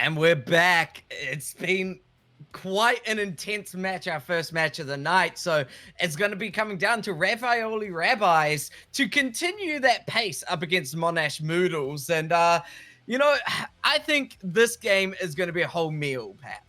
And we're back. It's been quite an intense match, our first match of the night. So it's going to be coming down to Ravioli Rabbis to continue that pace up against Monash Moodles. And, I think this game is going to be a whole meal, Pat.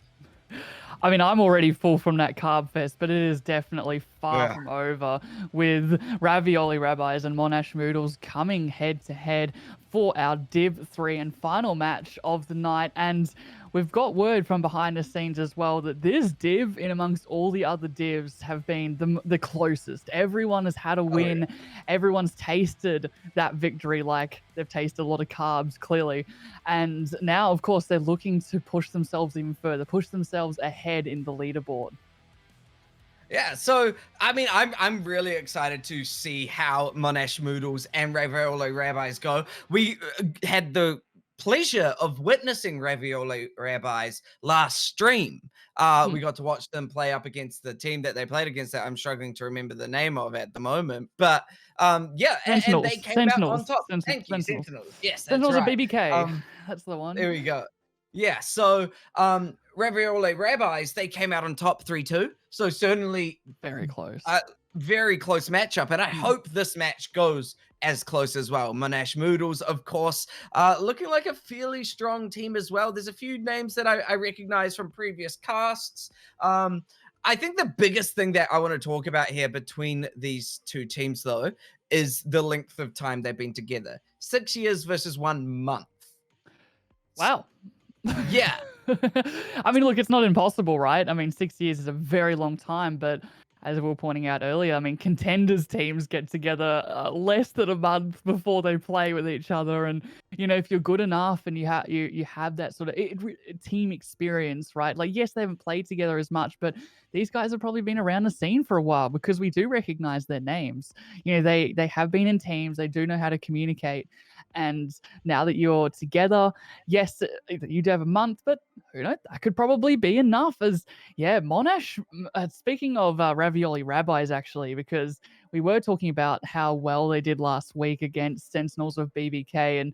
I mean, I'm already full from that carb fest, but it is definitely far Yeah. from over with Ravioli Rabbis and Monash Moodles coming head to head for our Div 3 and final match of the night. And we've got word from behind the scenes as well that this div, in amongst all the other divs, have been the closest. Everyone has had a win. Yeah. Everyone's tasted that victory like they've tasted a lot of carbs, clearly. And now, of course, they're looking to push themselves even further, push themselves ahead in the leaderboard. Yeah, so I mean, I'm really excited to see how Monash Moodles and Ravioli Rabbis go. We had the pleasure of witnessing Ravioli Rabbis last stream. We got to watch them play up against the team that they played against that I'm struggling to remember the name of at the moment. But yeah, and they came out on top. Thank you, Sentinels. Yes, that's Sentinels right. of BBK. That's the one. There we go. Yeah, so Ravioli Rabbis, they came out on top 3-2. So certainly very close. Very close matchup. And I hope this match goes as close as well. Monash Moodles, of course, looking like a fairly strong team as well. There's a few names that I recognize from previous casts. I think the biggest thing that I want to talk about here between these two teams, though, is the length of time they've been together. 6 years versus 1 month. Wow. Yeah. I mean, look, it's not impossible, right? I mean, 6 years is a very long time, but as we were pointing out earlier, I mean, contenders teams get together less than a month before they play with each other. And, you know, if you're good enough and you have that sort of team experience, right? Like, yes, they haven't played together as much, but these guys have probably been around the scene for a while because we do recognize their names. You know, they have been in teams. They do know how to communicate. And now that you're together, yes, you do have a month, but who knows? That could probably be enough. As yeah, Monash. Speaking of Ravioli Rabbis, actually, because we were talking about how well they did last week against Sentinels of BBK, and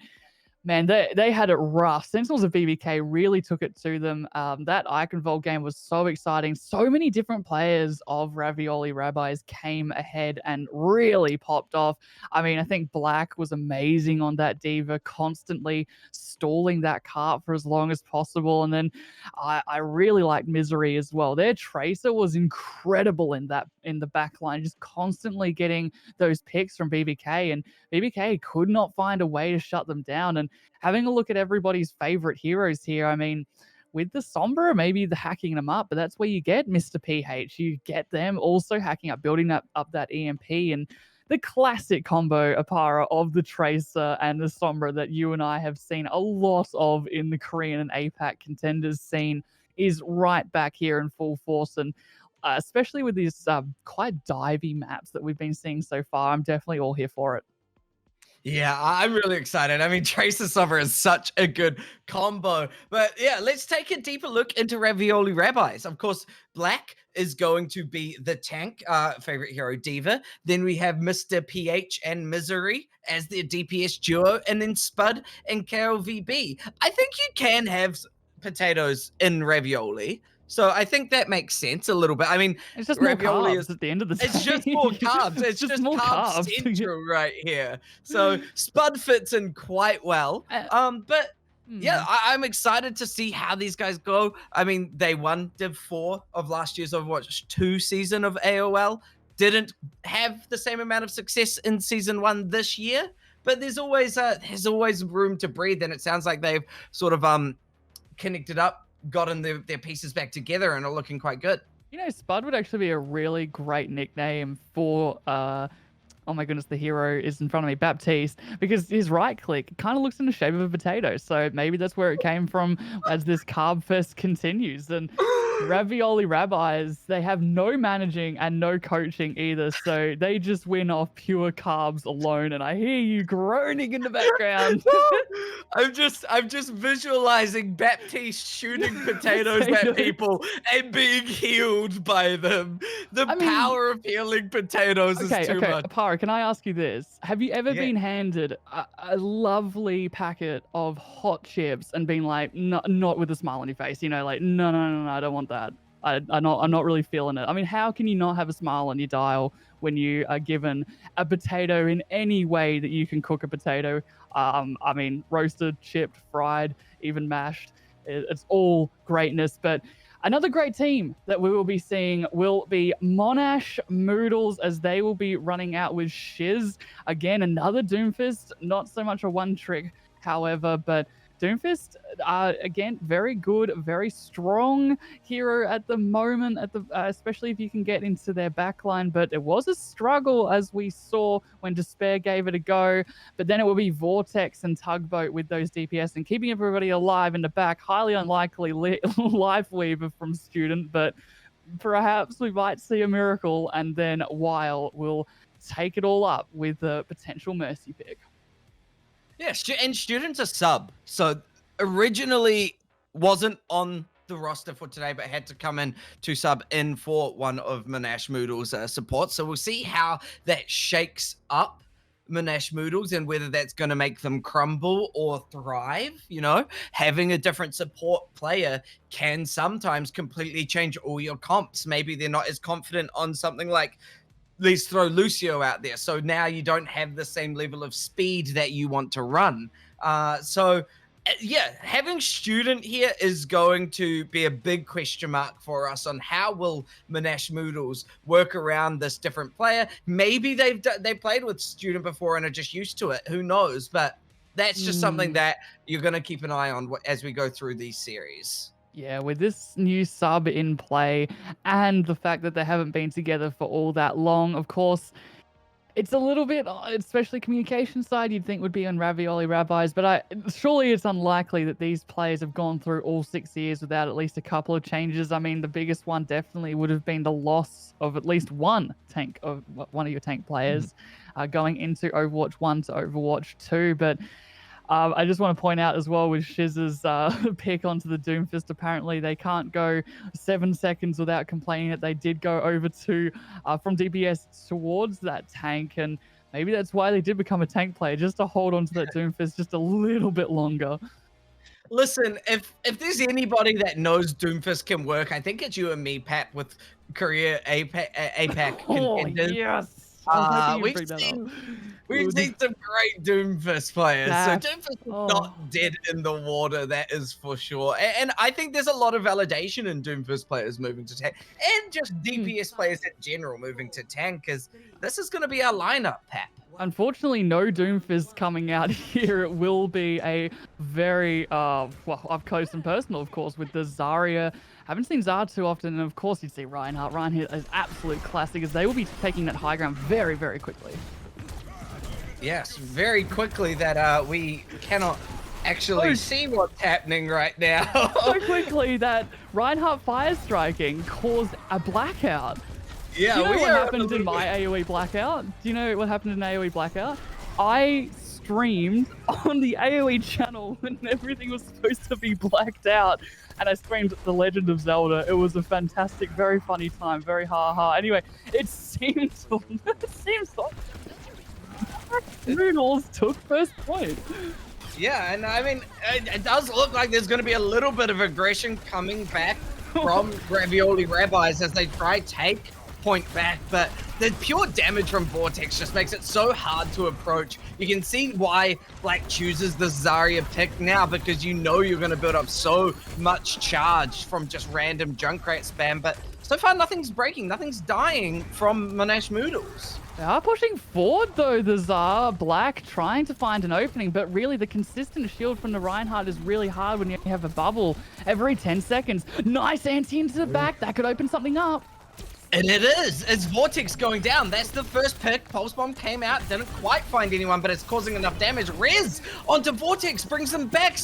man, they had it rough. Sentinels of BBK really took it to them. That Iconvolt game was so exciting. So many different players of Ravioli Rabbis came ahead and really popped off. I mean, I think Black was amazing on that Diva, constantly stalling that cart for as long as possible. And then I really liked Misery as well. Their Tracer was incredible in the back line, just constantly getting those picks from BBK, and BBK could not find a way to shut them down. And having a look at everybody's favorite heroes here, I mean, with the Sombra, maybe the hacking them up, but that's where you get Mr. PH. You get them also hacking up, building up that EMP, and the classic combo Apara of the Tracer and the Sombra that you and I have seen a lot of in the Korean and APAC contenders scene is right back here in full force. And especially with these quite divey maps that we've been seeing so far, I'm definitely all here for it. Yeah, I'm really excited. I mean, Tracer Summer is such a good combo. But yeah, let's take a deeper look into Ravioli Rabbis. Of course, Black is going to be the tank, favorite hero Diva. Then we have Mr. PH and Misery as their DPS duo, and then Spud and KLVB. I think you can have potatoes in Ravioli. So I think that makes sense a little bit. I mean, it's just ravioli more carbs at the end of the day. It's just more carbs. It's just more carbs central right here. So Spud fits in quite well. But yeah, I'm excited to see how these guys go. I mean, they won Div 4 of last year's Overwatch 2 season of AOL. Didn't have the same amount of success in season 1 this year, but there's always room to breathe, and it sounds like they've sort of connected up, gotten their pieces back together, and are looking quite good. You know, Spud would actually be a really great nickname for oh my goodness, the hero is in front of me, Baptiste, because his right click kind of looks in the shape of a potato. So maybe that's where it came from as this carb fest continues. And Ravioli Rabbis, they have no managing and no coaching either, so they just win off pure carbs alone. And I hear you groaning in the background. I'm just visualizing Baptiste shooting potatoes at people and being healed by them. The power of healing potatoes is too much. Apara, can I ask you this? Have you ever been handed a lovely packet of hot chips and been like, not with a smile on your face, you know, like, no, I don't want that. I'm not really feeling it. I mean, how can you not have a smile on your dial when you are given a potato in any way that you can cook a potato? I mean, roasted, chipped, fried, even mashed. It's all greatness. But another great team that we will be seeing will be Monash Moodles, as they will be running out with Shiz. Again, another Doomfist, not so much a one trick, however, but Doomfist, again, very good, very strong hero at the moment, especially if you can get into their backline. But it was a struggle, as we saw when Despair gave it a go. But then it will be Vortex and Tugboat with those DPS and keeping everybody alive in the back. Highly unlikely Life Weaver from Student, but perhaps we might see a miracle, and then Weil will take it all up with a potential Mercy pick. Yeah, and Student's a sub. So originally wasn't on the roster for today, but had to come in to sub in for one of Monash Moodle's support. So we'll see how that shakes up Monash Moodles and whether that's going to make them crumble or thrive. You know, having a different support player can sometimes completely change all your comps. Maybe they're not as confident on something like, let's throw Lucio out there. So now you don't have the same level of speed that you want to run. Yeah, having Student here is going to be a big question mark for us on how will Monash Moodles work around this different player. Maybe they played with Student before and are just used to it. Who knows? But that's just something that you're going to keep an eye on as we go through these series. Yeah, with this new sub in play and the fact that they haven't been together for all that long, of course, it's a little bit, especially communication side, you'd think would be on Ravioli Rabbis, but surely it's unlikely that these players have gone through all 6 years without at least a couple of changes. I mean, the biggest one definitely would have been the loss of at least one of your tank players going into Overwatch 1 to Overwatch 2, but I just want to point out as well with Shiz's pick onto the Doomfist, apparently they can't go 7 seconds without complaining that they did go over to from DPS towards that tank, and maybe that's why they did become a tank player, just to hold on to that Doomfist just a little bit longer. Listen, if there's anybody that knows Doomfist can work, I think it's you and me, Pat, with career APAC contenders. Yes. We've seen some great Doomfist players. So Doomfist is not dead in the water, that is for sure. And I think there's a lot of validation in Doomfist players moving to tank, and just DPS players in general moving to tank, because this is going to be our lineup, Pat. Unfortunately, no Doomfist coming out here. It will be a very, well, up close and personal, of course, with the Zarya. Haven't seen Zara too often, and of course you'd see Reinhardt. Reinhardt is absolute classic, as they will be taking that high ground very, very quickly. Yes, very quickly that we cannot actually see what's happening right now. So quickly that Reinhardt fire striking caused a blackout. Yeah, Do you know what happened in my AoE blackout? Do you know what happened in AoE blackout? I streamed on the AoE channel when everything was supposed to be blacked out, and I streamed The Legend of Zelda. It was a fantastic, very funny time, very ha-ha. Anyway, it seems like Noodles took first point. Yeah, and I mean, it does look like there's going to be a little bit of aggression coming back from Ravioli Rabbis as they try take point back, but the pure damage from Vortex just makes it so hard to approach. You can see why Black chooses the Zarya pick now, because you know you're going to build up so much charge from just random Junkrat spam, but so far nothing's breaking, nothing's dying from Monash Moodles. They are pushing forward though, the Zar, Black, trying to find an opening, but really the consistent shield from the Reinhardt is really hard when you have a bubble every 10 seconds. Nice anti into the back, that could open something up. And it is. It's Vortex going down. That's the first pick. Pulse Bomb came out, didn't quite find anyone, but it's causing enough damage. Rez onto Vortex, brings them back.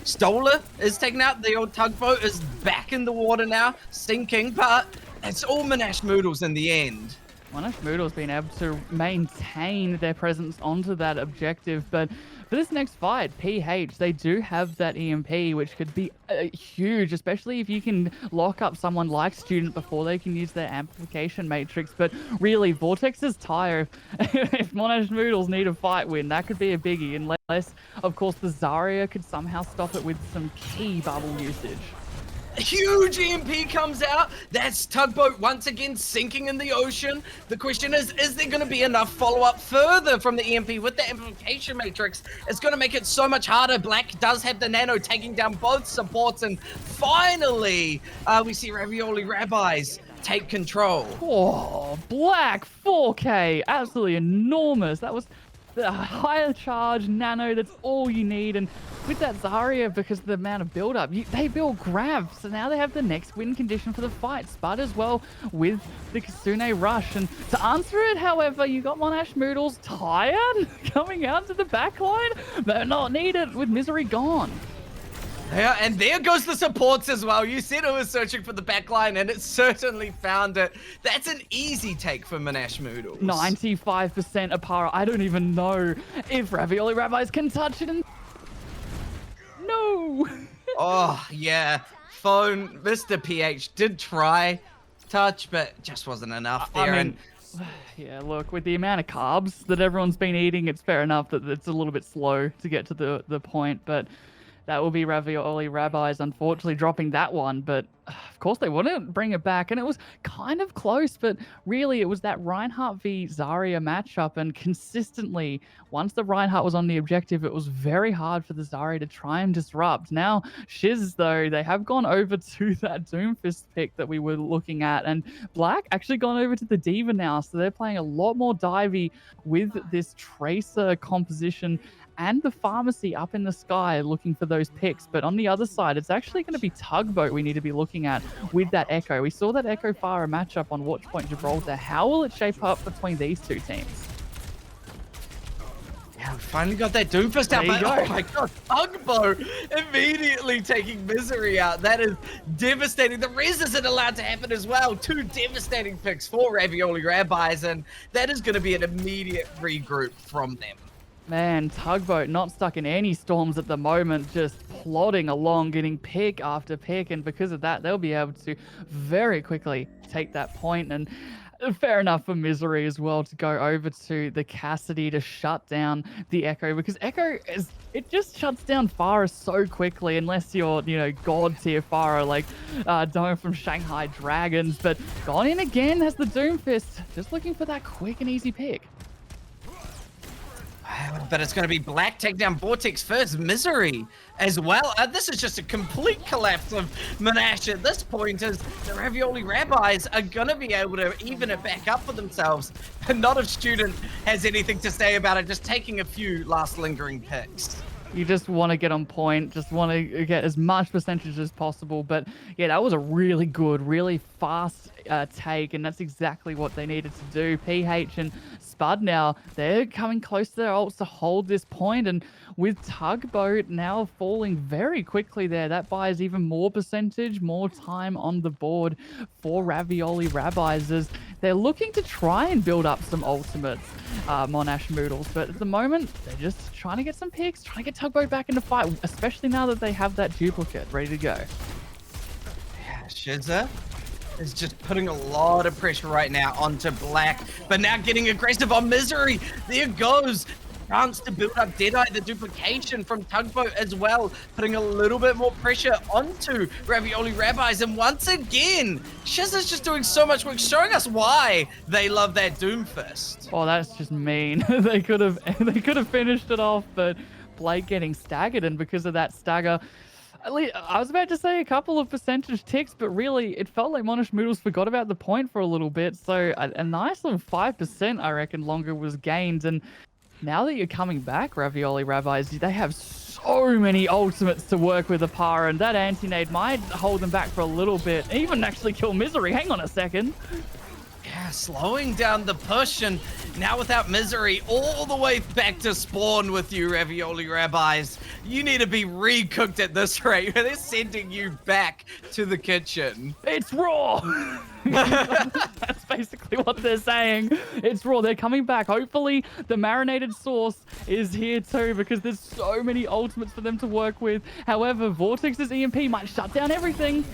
Stoller is taken out. The old tugboat is back in the water now, sinking, but it's all Monash Moodles in the end. Monash Moodle's been able to maintain their presence onto that objective, but for this next fight, PH, they do have that EMP, which could be huge, especially if you can lock up someone like Student before they can use their amplification matrix. But really, Vortex's tire, if Monash Moodles need a fight win, that could be a biggie, unless, of course, the Zarya could somehow stop it with some key bubble usage. Huge EMP comes out. That's tugboat once again sinking in the ocean. The question is there going to be enough follow-up further from the EMP with the amplification matrix? It's going to make it so much harder. Black does have the nano taking down both supports, and finally we see Ravioli Rabbis take control. Oh, Black 4K, absolutely enormous. That was the higher charge nano, that's all you need. And with that Zarya, because of the amount of build-up, they build grab, so now they have the next win condition for the fight. Spud as well with the Kasune Rush. And to answer it, however, you got Monash Moodles tired coming out to the backline, but not needed with Misery gone. Yeah, and there goes the supports as well. You said it was searching for the backline, and it certainly found it. That's an easy take for Monash Moodles. 95% Apara. I don't even know if Ravioli Rabbis can touch it. And no. Oh, yeah. Phone, Mr. PH did try touch, but just wasn't enough there. I mean, yeah, look, with the amount of carbs that everyone's been eating, it's fair enough that it's a little bit slow to get to the point, but that will be Ravioli Rabbis, unfortunately, dropping that one. But, of course, they wouldn't bring it back. And it was kind of close, but really it was that Reinhardt v Zarya matchup. And consistently, once the Reinhardt was on the objective, it was very hard for the Zarya to try and disrupt. Now, Shiz, though, they have gone over to that Doomfist pick that we were looking at. And Black actually gone over to the Diva now. So they're playing a lot more divey with this Tracer composition and the Pharmacy up in the sky looking for those picks. But on the other side, it's actually going to be Tugboat we need to be looking at with that Echo. We saw that Echo Farah matchup on Watchpoint Gibraltar. How will it shape up between these two teams? Yeah, we finally got that Doomfist out. But, oh my god, Tugboat immediately taking Misery out. That is devastating. The res isn't allowed to happen as well. Two devastating picks for Ravioli Rabbis, and that is going to be an immediate regroup from them. Man, Tugboat not stuck in any storms at the moment, just plodding along, getting pick after pick, and because of that, they'll be able to very quickly take that point. And fair enough for Misery as well to go over to the Cassidy to shut down the Echo, because Echo it just shuts down Farah so quickly, unless you're, god tier Farah like Dome from Shanghai Dragons. But gone in again has the Doomfist, just looking for that quick and easy pick. But it's going to be Black take down Vortex first. Misery as well. This is just a complete collapse of Monash at this point, as the Ravioli Rabbis are going to be able to even it back up for themselves. And not if Student has anything to say about it, just taking a few last lingering picks. You just want to get on point, just want to get as much percentage as possible. But yeah, that was a really good, really fast take, and that's exactly what they needed to do. PH and Spud now, they're coming close to their ults to hold this point, and with Tugboat now falling very quickly there, that buys even more percentage, more time on the board for Ravioli Rabbis, as they're looking to try and build up some ultimates, Monash Moodles, but at the moment, they're just trying to get some picks, trying to get Tugboat back in the fight, especially now that they have that duplicate ready to go. Yeah, Shizza is just putting a lot of pressure right now onto Black, but now getting aggressive on Misery. There goes chance to build up Deadeye, the duplication from Tugboat as well, putting a little bit more pressure onto Ravioli Rabbis. And once again, Shizza's just doing so much work, showing us why they love that Doomfist. Oh, that's just mean. They could have finished it off, but Blake getting staggered, and because of that stagger, I was about to say a couple of percentage ticks, but really it felt like Monash Moodles forgot about the point for a little bit. So a nice little 5%, I reckon, longer was gained. And now that you're coming back, Ravioli Rabbis, they have so many ultimates to work with Apara, and that anti-nade might hold them back for a little bit, even actually kill Misery. Hang on a second. Yeah, slowing down the push, and now without Misery, all the way back to spawn with you, Ravioli Rabbis. you need to be recooked at this rate. They're sending you back to the kitchen. It's raw. That's basically what they're saying. It's raw. They're coming back. Hopefully the marinated sauce is here too, because there's so many ultimates for them to work with. However, Vortex's EMP might shut down everything.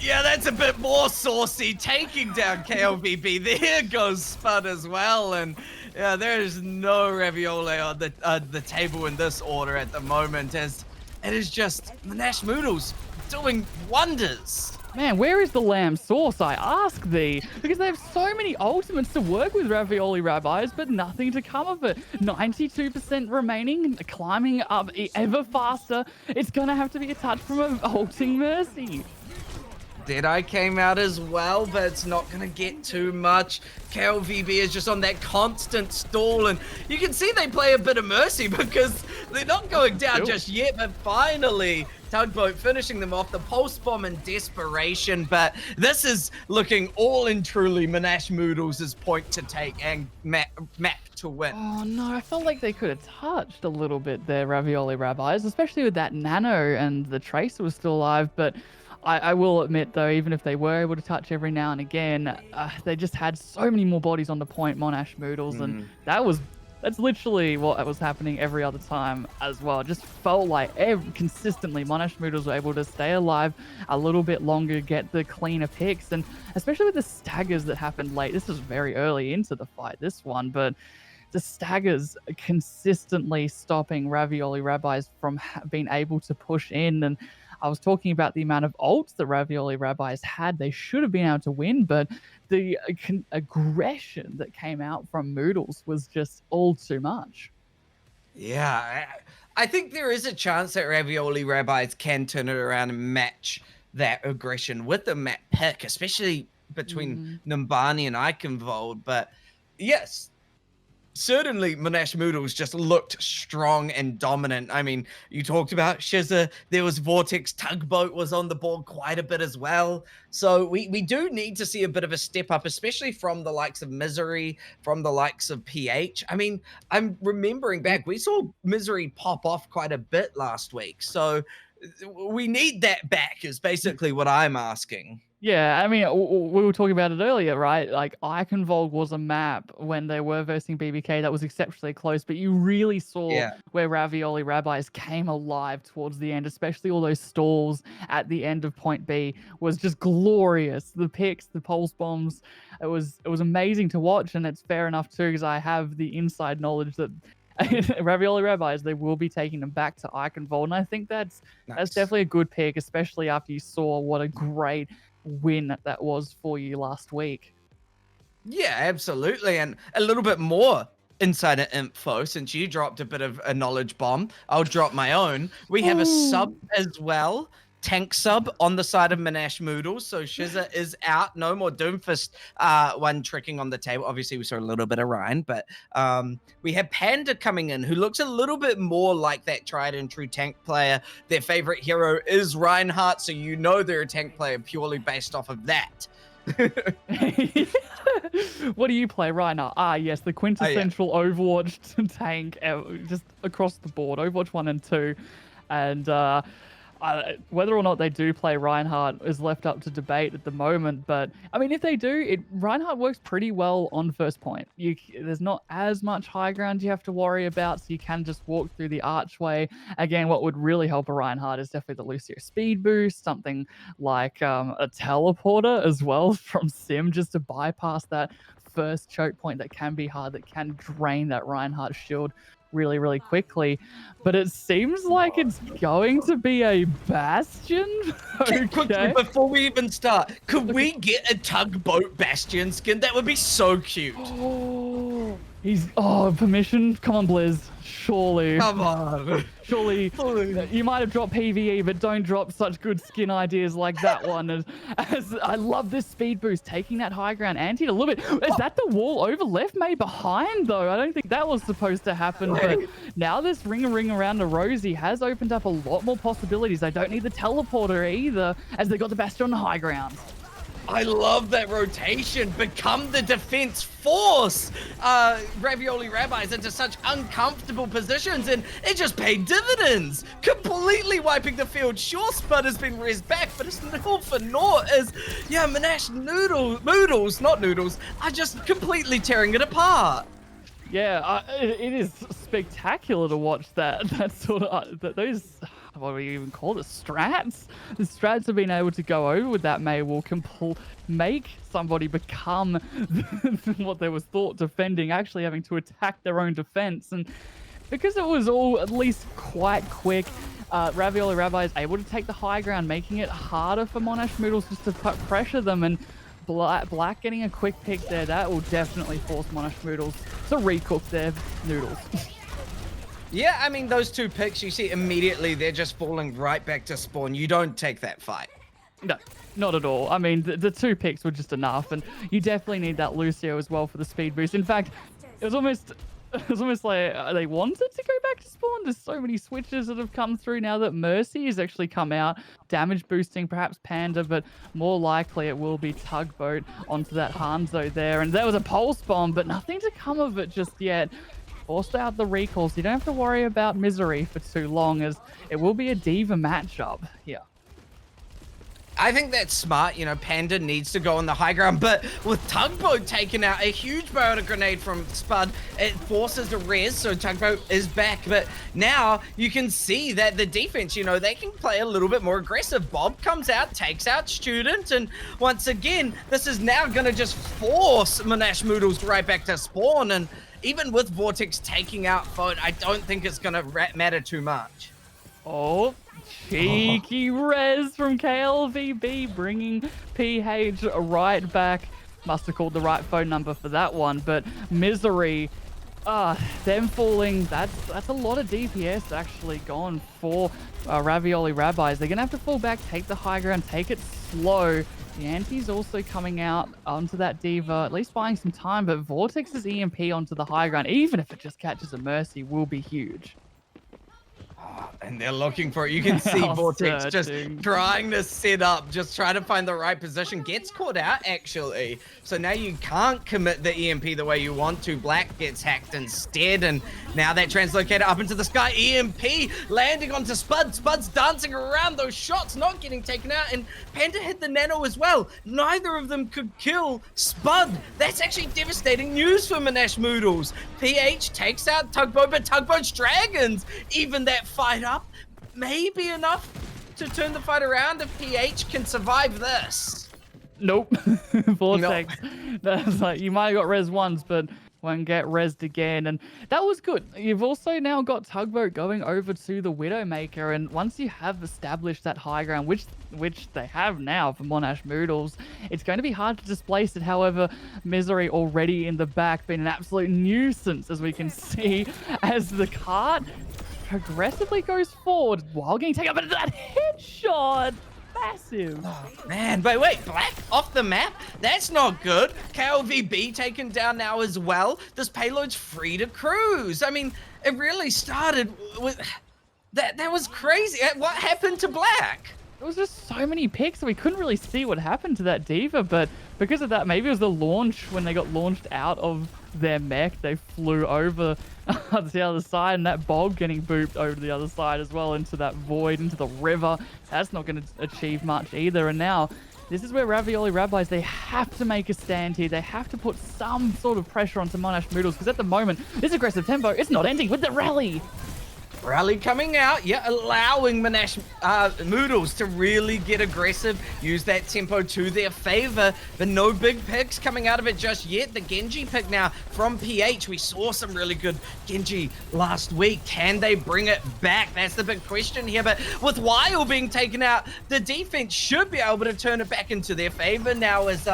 Yeah, that's a bit more saucy, taking down KLVB. There goes Spud as well, and yeah, there is no ravioli on the table in this order at the moment, as it is just Monash Moodles doing wonders. Man, where is the lamb sauce, I ask thee? Because they have so many ultimates to work with Ravioli Rabbis, but nothing to come of it. 92% remaining, climbing up ever faster. It's gonna have to be a touch from a ulting Mercy. Deadeye came out as well, but it's not going to get too much. KLVB is just on that constant stall, and you can see they play a bit of Mercy because they're not going down just yet, but finally, Tugboat finishing them off, the pulse bomb in desperation, but this is looking all in truly Monash Moodles' point to take and map to win. Oh no, I felt like they could have touched a little bit there, Ravioli Rabbis, especially with that nano and the Tracer was still alive, but I will admit, though, even if they were able to touch every now and again, they just had so many more bodies on the point, Monash Moodles, and that's literally what was happening every other time as well. It just felt like consistently Monash Moodles were able to stay alive a little bit longer, get the cleaner picks, and especially with the staggers that happened late. This was very early into the fight, this one, but the staggers consistently stopping Ravioli Rabbis from being able to push in. And I was talking about the amount of ults that Ravioli Rabbis had. They should have been able to win, but the aggression that came out from Moodles was just all too much. Yeah, I think there is a chance that Ravioli Rabbis can turn it around and match that aggression with the map pick, especially between Numbani and Eichenwald. But yes, certainly Monash Moodles just looked strong and dominant. I mean, you talked about Shizza, there was Vortex, Tugboat was on the board quite a bit as well. So we do need to see a bit of a step up, especially from the likes of Misery, from the likes of PH. I mean, I'm remembering back, we saw Misery pop off quite a bit last week. So we need that back is basically what I'm asking. Yeah, I mean, we were talking about it earlier, right? Like, Eichenwald was a map when they were versing BBK that was exceptionally close, but you really saw where Ravioli Rabbis came alive towards the end, especially all those stalls at the end of Point B was just glorious. The picks, the pulse bombs, it was amazing to watch, and it's fair enough too, because I have the inside knowledge that Ravioli Rabbis, they will be taking them back to Eichenwald, and I think that's definitely a good pick, especially after you saw what a great win that was for you last week. Yeah, absolutely. And a little bit more insider info, since you dropped a bit of a knowledge bomb, I'll drop my own. We have a sub as well, tank sub on the side of Monash Moodles. So Shizza is out. No more Doomfist one tricking on the table. Obviously, we saw a little bit of Ryan, but we have Panda coming in, who looks a little bit more like that tried and true tank player. Their favorite hero is Reinhardt, so you know they're a tank player purely based off of that. What do you play, Reinhardt? Ah, yes, the quintessential Overwatch tank, just across the board, Overwatch 1 and 2. And whether or not they do play Reinhardt is left up to debate at the moment. But I mean, if they do, Reinhardt works pretty well on first point. There's not as much high ground you have to worry about, so you can just walk through the archway. Again, what would really help a Reinhardt is definitely the Lucio speed boost, something like a teleporter as well from Sim, just to bypass that first choke point that can be hard, that can drain that Reinhardt shield really, really quickly. But it seems like it's going to be a Bastion. Okay. Quickly, before we even start, could we get a Tugboat Bastion skin? That would be so cute. Permission? Come on, Blizz. Surely. Come on. Surely. You might have dropped PvE, but don't drop such good skin ideas like that one. As I love this speed boost, taking that high ground anti a little bit. Is that the wall over left, maybe behind, though? I don't think that was supposed to happen. But now this ring around the Rosie has opened up a lot more possibilities. They don't need the teleporter either, as they got the Bastion on the high ground. I love that rotation. Become the defense force. Ravioli Rabbis into such uncomfortable positions, and it just paid dividends. Completely wiping the field. Sure, Spud has been raised back, but it's all for naught as, yeah, Monash Noodles, not Noodles, are just completely tearing it apart. Yeah, it is spectacular to watch that sort of those, what do we even call it, strats? The strats have been able to go over with that May will make somebody become what they was thought defending, actually having to attack their own defense. And because it was all at least quite quick, Ravioli Rabbi is able to take the high ground, making it harder for Monash Noodles just to pressure them. And Black getting a quick pick there, that will definitely force Monash Noodles to recook their noodles. Yeah, I mean, those 2 picks, you see immediately they're just falling right back to spawn. You don't take that fight. No, not at all. I mean, the 2 picks were just enough, and you definitely need that Lucio as well for the speed boost. In fact, it was almost like they wanted to go back to spawn. There's so many switches that have come through now that Mercy has actually come out, damage boosting perhaps Panda, but more likely it will be Tugboat onto that Hanzo there. And there was a pulse bomb, but nothing to come of it just yet. Forced out the recalls. You don't have to worry about Misery for too long, as it will be a Diva matchup here. I think that's smart. You know, Panda needs to go on the high ground, but with Tugboat taking out a huge biota grenade from Spud, it forces the res, so Tugboat is back. But now you can see that the defense, you know, they can play a little bit more aggressive. Bob comes out, takes out Student, and once again, this is now going to just force Monash Noodles right back to spawn. And even with Vortex taking out Phone, I don't think it's going to matter too much. Oh, cheeky res from KLVB, bringing PH right back. Must have called the right phone number for that one, but Misery, them falling, that's a lot of DPS actually gone for Ravioli Rabbis. They're going to have to fall back, take the high ground, take it slow. The Anti's also coming out onto that Diva, at least buying some time, but Vortex's EMP onto the high ground, even if it just catches a Mercy, will be huge. And they're looking for it. You can see Vortex just trying to set up, just trying to find the right position. Gets caught out, actually. So now you can't commit the EMP the way you want to. Black gets hacked instead, and now that translocated up into the sky. EMP landing onto Spud. Spud's dancing around those shots, not getting taken out, and Panda hit the nano as well. Neither of them could kill Spud. That's actually devastating news for Monash Noodles. PH takes out Tugboat, but Tugboat's Dragons even that fight up may be enough to turn the fight around if PH can survive this. Nope. Vortex. No. That's like, you might have got res once, but won't get resed again. And that was good. You've also now got Tugboat going over to the Widowmaker, and once you have established that high ground, which they have now for Monash Noodles, it's going to be hard to displace it. However, Misery already in the back, been an absolute nuisance, as we can see, as the cart progressively goes forward while getting taken up into that headshot. Massive. Oh, man, but wait, Black off the map? That's not good. KLVB taken down now as well. This payload's free to cruise. I mean, it really started with... That was crazy. What happened to Black? There was just so many picks, we couldn't really see what happened to that Diva, but because of that, maybe it was the launch when they got launched out of their mech. They flew over to the other side, and that Bob getting booped over to the other side as well, into that void, into the river. That's not going to achieve much either. And now, this is where Ravioli Rabbis, they have to make a stand here. They have to put some sort of pressure onto Monash Noodles, because at the moment, this aggressive tempo, it's not ending with the rally. Rally coming out, yeah, allowing Monash Noodles to really get aggressive, use that tempo to their favor, but no big picks coming out of it just yet. The Genji pick now from PH. We saw some really good Genji last week. Can they bring it back? That's the big question here, but with Weil being taken out, the defense should be able to turn it back into their favor now as,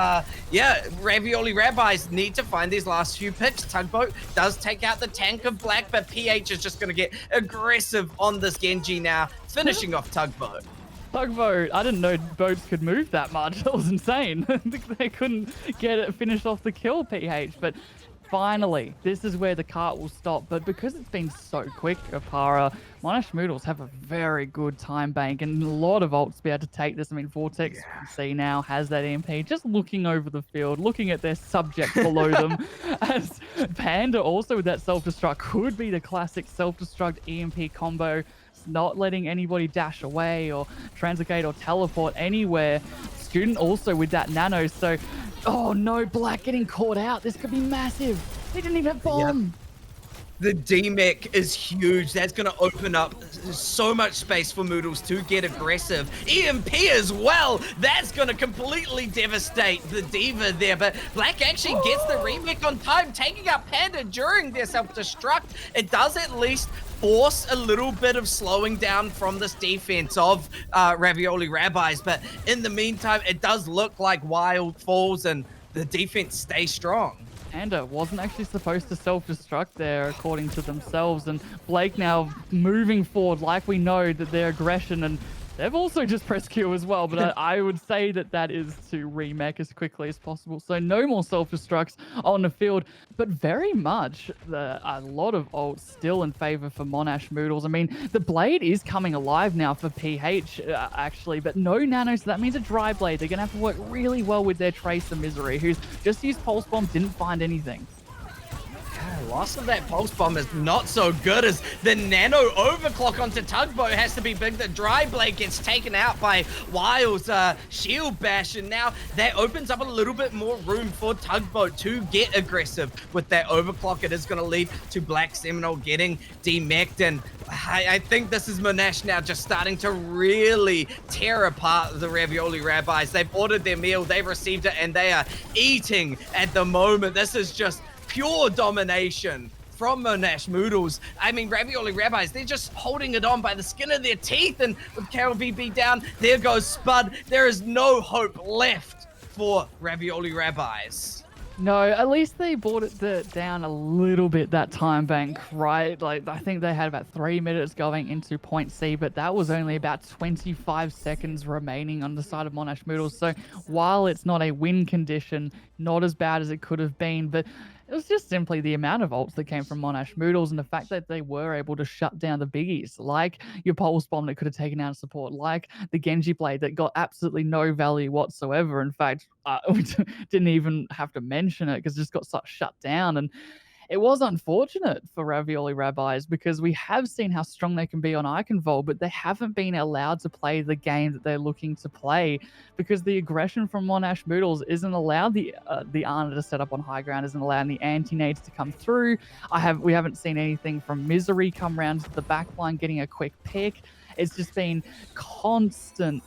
yeah, Ravioli Rabbis need to find these last few picks. Tugboat does take out the tank of Black, but PH is just going to get aggressive on this Genji now, finishing off Tugboat. Tugboat, I didn't know boats could move that much. That was insane. They couldn't get it finished off the kill, PH, but finally, this is where the cart will stop. But because it's been so quick, Apara, Monash Moodles have a very good time bank and a lot of ults to be able to take this. I mean, Vortex, you can see now, has that EMP, just looking over the field, looking at their subject below them. As Panda also with that self-destruct could be the classic self-destruct EMP combo. It's not letting anybody dash away or translocate or teleport anywhere. Student also with that nano, so oh no, Black getting caught out. This could be massive. They didn't even have bomb. Yep. The D-Mech is huge. That's going to open up so much space for Moodles to get aggressive. EMP as well. That's going to completely devastate the D.Va there. But Black actually gets the remake on time, taking out Panda during their self-destruct. It does at least force a little bit of slowing down from this defense of Ravioli Rabbis. But in the meantime, it does look like Wild falls and the defense stays strong. Panda wasn't actually supposed to self-destruct there, according to themselves. And Blake now moving forward, like we know that their aggression, and they've also just pressed Q as well. But I would say that that is to remake as quickly as possible. So no more self-destructs on the field, but very much a lot of ults still in favor for Monash Moodles. I mean, the blade is coming alive now for PH, actually, but no nano, so that means a dry blade. They're going to have to work really well with their Tracer Misery, who's just used Pulse Bomb, didn't find anything. Loss of that pulse bomb is not so good as the nano overclock onto Tugboat has to be big. The dry blade gets taken out by Wild's shield bash, and now that opens up a little bit more room for Tugboat to get aggressive with that overclock. It is going to lead to Black Seminole getting demeched, and I think this is Monash now just starting to really tear apart the Ravioli Rabbis. They've ordered their meal, they've received it, and they are eating at the moment. This is just pure domination from Monash Moodles. I mean, Ravioli Rabbis, they're just holding it on by the skin of their teeth, and with KLVB down, there goes Spud. There is no hope left for Ravioli Rabbis. No, at least they brought it down a little bit, that time bank, right? Like, I think they had about 3 minutes going into point C, but that was only about 25 seconds remaining on the side of Monash Moodles. So while it's not a win condition, not as bad as it could have been, but it was just simply the amount of ults that came from Monash Moodles and the fact that they were able to shut down the biggies, like your Pulse Bomb that could have taken out support, like the Genji Blade that got absolutely no value whatsoever. In fact, we didn't even have to mention it because it just got shut down. And it was unfortunate for Ravioli Rabbis because we have seen how strong they can be on Iconvol, but they haven't been allowed to play the game that they're looking to play because the aggression from Monash Moodles isn't allowed the Ana to set up on high ground, isn't allowing the anti-nades to come through. We haven't seen anything from Misery come round to the backline getting a quick pick. It's just been constant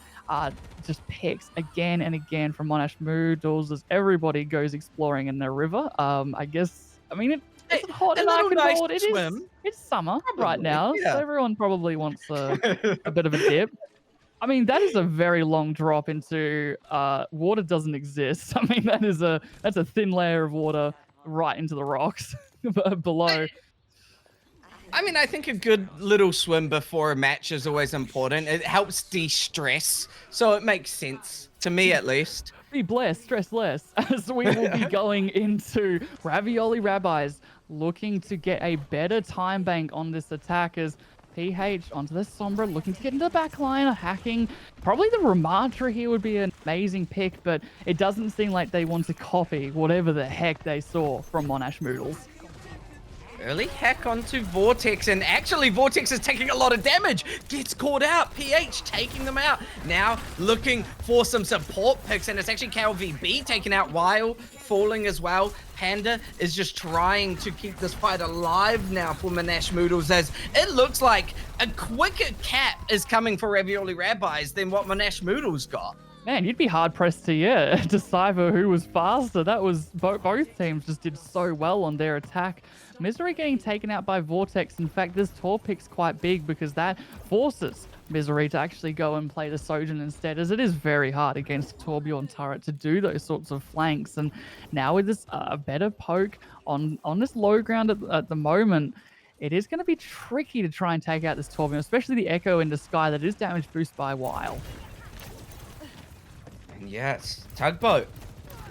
just picks again and again from Monash Moodles as everybody goes exploring in the river. I mean, it's hot and Iconvol. Nice it's summer right now, so everyone probably wants a bit of a dip. I mean, that is a very long drop into water doesn't exist. I mean, that's a thin layer of water right into the rocks below. I mean, I think a good little swim before a match is always important. It helps de-stress, so it makes sense, to me at least. Be blessed, stress less, as we will be going into Ravioli Rabbis, looking to get a better time bank on this attack as PH onto the Sombra, looking to get into the back line, hacking. Probably the Ramatra here would be an amazing pick, but it doesn't seem like they want to copy whatever the heck they saw from Monash Moodles. Early hack onto Vortex, and actually Vortex is taking a lot of damage. Gets caught out. PH taking them out. Now looking for some support picks, and it's actually KLVB taking out Wild, falling as well. Panda is just trying to keep this fight alive now for Monash Moodles, as it looks like a quicker cap is coming for Ravioli Rabbis than what Monash Moodles got. Man, you'd be hard-pressed to decipher who was faster. That was both teams just did so well on their attack. Misery getting taken out by Vortex. In fact, this Tor pick's quite big because that forces Misery to actually go and play the Sojourn instead, as it is very hard against Torbjorn turret to do those sorts of flanks. And now with this better poke on this low ground at the moment, it is going to be tricky to try and take out this Torbjorn, especially the Echo in the sky that is damage boost by Wild. Yes, Tugboat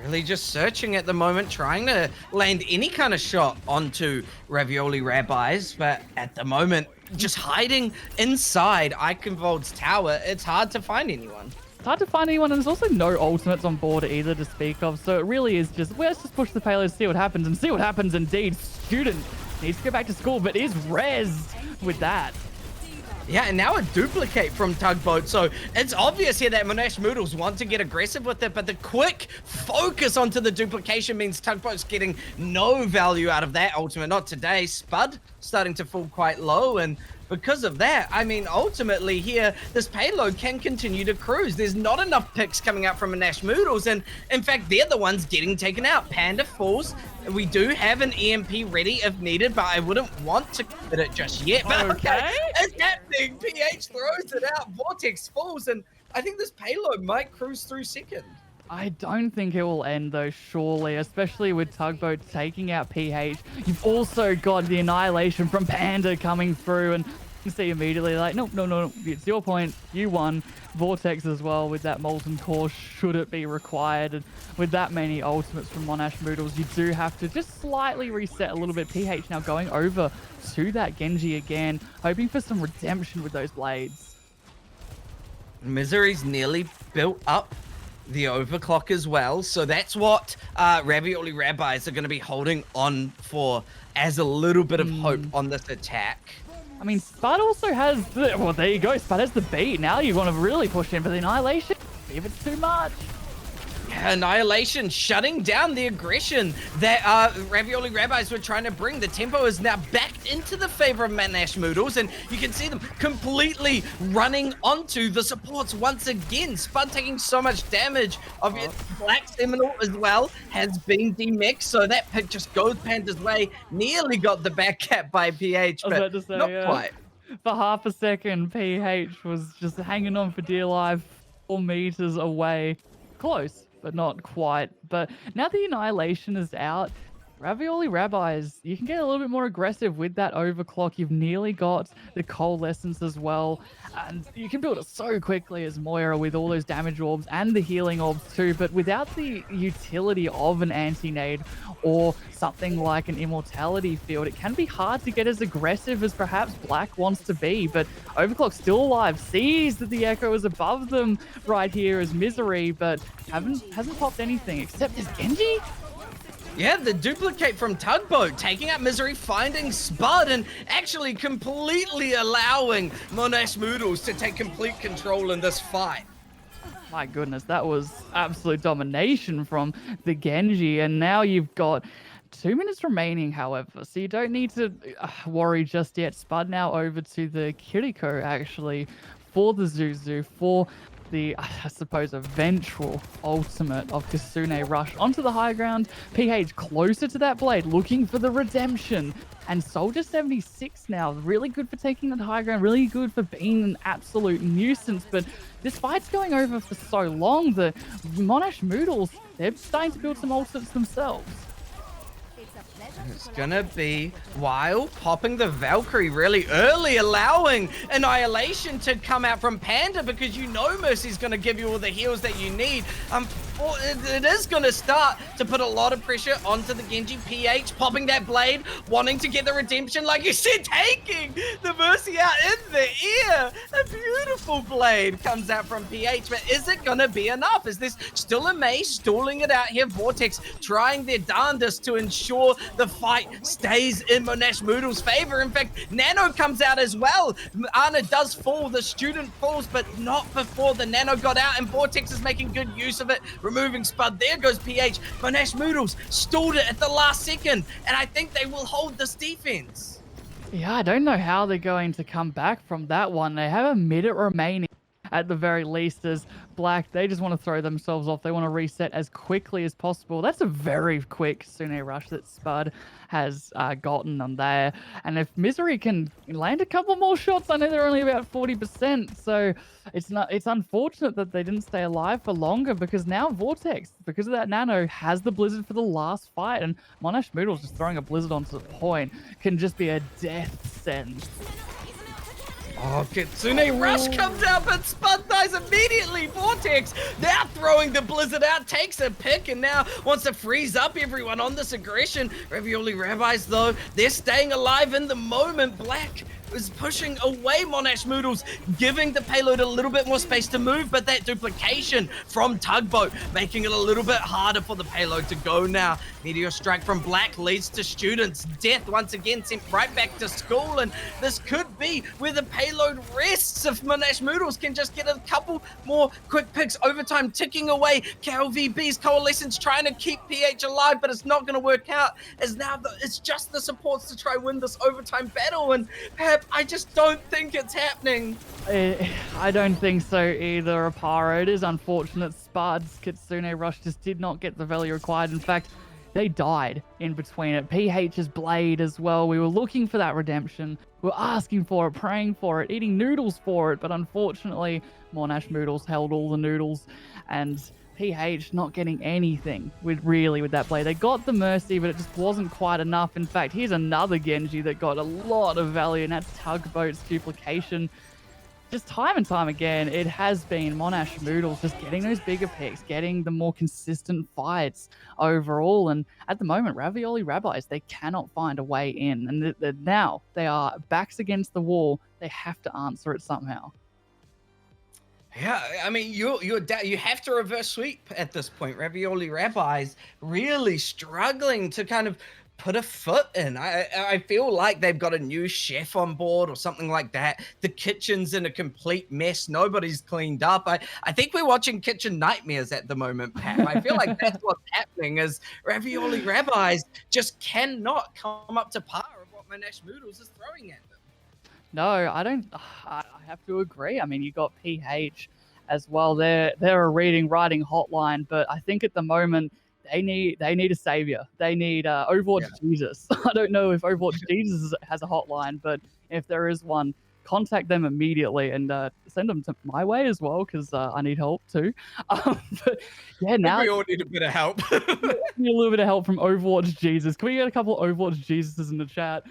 Really just searching at the moment, trying to land any kind of shot onto Ravioli Rabbis, but at the moment, just hiding inside Eichenwald's tower. It's hard to find anyone. It's hard to find anyone, and there's also no ultimates on board either to speak of, so it really is just, well, let's just push the payload, see what happens, and see what happens indeed. Student needs to go back to school, but is rezzed with that. Yeah, and now a duplicate from Tugboat. So it's obvious here that Monash Moodles want to get aggressive with it, but the quick focus onto the duplication means Tugboat's getting no value out of that ultimate. Not today. Spud starting to fall quite low, and because of that, I mean, ultimately here, this payload can continue to cruise. There's not enough picks coming out from Monash Moodles, and in fact, they're the ones getting taken out. Panda falls. We do have an EMP ready if needed, but I wouldn't want to hit it just yet. But okay, it's happening. PH throws it out. Vortex falls, and I think this payload might cruise through second. I don't think it will end though, surely, especially with Tugboat taking out PH. You've also got the annihilation from Panda coming through, and you see immediately like, nope, no, it's your point, you won. Vortex as well with that Molten Core, should it be required. And with that many ultimates from Monash Moodles, you do have to just slightly reset a little bit. PH now going over to that Genji again, hoping for some redemption with those blades. Misery's nearly built up the overclock as well, so that's what Ravioli Rabbis are going to be holding on for as a little bit of hope on this attack. I mean, Spud also has well, there you go, Spud has the beat. Now you want to really push in for the annihilation. If it's too much. Annihilation shutting down the aggression that Ravioli Rabbis were trying to bring. The tempo is now backed into the favor of Monash Moodles, and you can see them completely running onto the supports once again. Spud taking so much damage. Obviously, Black Seminole as well has been demixed, so that pick just goes Panda's way. Nearly got the back cap by PH, but not quite. For half a second, PH was just hanging on for dear life, 4 meters away. Close, but not quite. But now the annihilation is out, Ravioli Rabbis, you can get a little bit more aggressive with that overclock. You've nearly got the coalescence as well, and you can build it so quickly as Moira with all those damage orbs and the healing orbs too, but without the utility of an anti-nade or something like an immortality field, it can be hard to get as aggressive as perhaps Black wants to be. But overclock still alive, sees that the Echo is above them right here as Misery, but hasn't popped anything except his Genji. Yeah, the duplicate from Tugboat, taking out Misery, finding Spud, and actually completely allowing Monash Moodles to take complete control in this fight. My goodness, that was absolute domination from the Genji, and now you've got 2 minutes remaining, however, so you don't need to worry just yet. Spud now over to the Kiriko, actually, for the Zuzu, for the, I suppose, eventual ultimate of Kasune Rush onto the high ground. PH closer to that blade, looking for the redemption. And Soldier 76 now, really good for taking that high ground, really good for being an absolute nuisance. But this fight's going over for so long, the Monash Moodles, they're starting to build some ultimates themselves. It's gonna be Wild popping the Valkyrie really early, allowing Annihilation to come out from Panda, because you know Mercy's gonna give you all the heals that you need. It is gonna start to put a lot of pressure onto the Genji. PH popping that blade, wanting to get the redemption, like you said, taking the Mercy out in the ear. A beautiful blade comes out from PH, but is it gonna be enough? Is this still a May stalling it out here? Vortex trying their darndest to ensure the fight stays in Monash Moodle's favor. In fact, Nano comes out as well. Ana does fall, the student falls, but not before the Nano got out, and Vortex is making good use of it, removing Spud. There goes PH. Monash Moodles stalled it at the last second, and I think they will hold this defense. Yeah, I don't know how they're going to come back from that one. They have a minute remaining at the very least as Black, they just want to throw themselves off. They want to reset as quickly as possible. That's a very quick Sune Rush that Spud has gotten on there. And if Misery can land a couple more shots, I know they're only about 40%. So it's unfortunate that they didn't stay alive for longer, because now Vortex, because of that Nano, has the Blizzard for the last fight. And Monash Moodles just throwing a Blizzard onto the point can just be a death sentence. Oh, Kitsune Rush comes out, but Spud dies immediately. Vortex now throwing the Blizzard out, takes a pick, and now wants to freeze up everyone on this aggression. Ravioli Rabbis, though, they're staying alive in the moment. Black is pushing away Monash Moodles, giving the payload a little bit more space to move, but that duplication from Tugboat making it a little bit harder for the payload to go now. Meteor Strike from Black leads to Students' death once again, sent right back to school, and this could be where the payload rests if Monash Moodles can just get a couple more quick picks. Overtime ticking away. KLVB's Coalescence trying to keep PH alive, but it's not going to work out, as now it's just the supports to try win this overtime battle, and Pep, I just don't think it's happening. I don't think so either, Aparo. It is unfortunate. Spud's Kitsune Rush just did not get the value required. In fact, they died in between it. PH's Blade as well. We were looking for that redemption. We were asking for it, praying for it, eating noodles for it, but unfortunately, Monash Noodles held all the noodles, and PH not getting anything with that Blade. They got the Mercy, but it just wasn't quite enough. In fact, here's another Genji that got a lot of value, and that's Tugboat's duplication. Just time and time again, it has been Monash Moodles just getting those bigger picks, getting the more consistent fights overall. And at the moment, Ravioli Rabbis, they cannot find a way in. And now they are backs against the wall. They have to answer it somehow. Yeah, I mean, you have to reverse sweep at this point. Ravioli Rabbis really struggling to kind of put a foot in. I feel like they've got a new chef on board or something like that. The kitchen's in a complete mess. Nobody's cleaned up. I think we're watching kitchen nightmares at the moment, Pat. I feel like that's what's happening, is Ravioli Rabbis just cannot come up to par of what Monash Moodles is throwing at them. No, I don't. I have to agree. I mean, you got PH as well. They're a writing hotline, but I think at the moment they need a savior. They need Overwatch Jesus. I don't know if Overwatch Jesus has a hotline, but if there is one, contact them immediately and send them to my way as well, because I need help too. But yeah, now we all need a bit of help. Need a little bit of help from Overwatch Jesus. Can we get a couple of Overwatch Jesuses in the chat?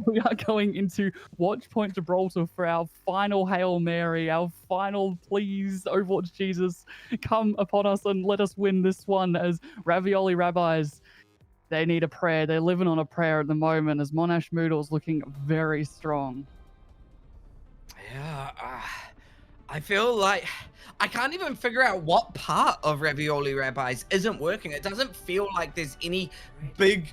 We are going into Watch Point Gibraltar for our final Hail Mary, our final please, Overwatch Jesus, come upon us and let us win this one, as Ravioli Rabbis, they need a prayer. They're living on a prayer at the moment, as Monash Moodle's looking very strong. Yeah, I feel like I can't even figure out what part of Ravioli Rabbis isn't working. It doesn't feel like there's any big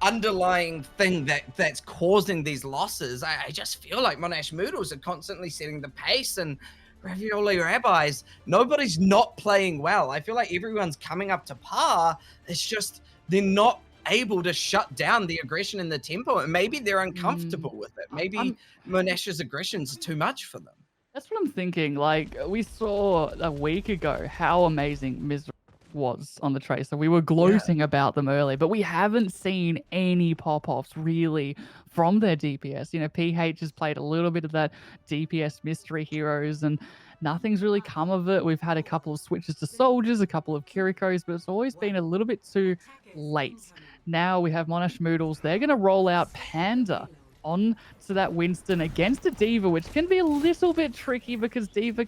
underlying thing that's causing these losses. I just feel like Monash Moodles are constantly setting the pace, and Ravioli Rabbis, nobody's not playing well. I feel like everyone's coming up to par. It's just they're not able to shut down the aggression and the tempo, and maybe they're uncomfortable with it. Maybe Monash's aggressions are too much for them. That's what I'm thinking. Like, we saw a week ago how amazing Misery was on the Tracer. We were gloating about them earlier, but we haven't seen any pop-offs really from their DPS. You know, PH has played a little bit of that DPS Mystery Heroes, and nothing's really come of it. We've had a couple of switches to Soldiers, a couple of Kirikos, but it's always been a little bit too late. Now we have Monash Moodles. They're going to roll out Panda on to that Winston against a D.Va, which can be a little bit tricky because D.Va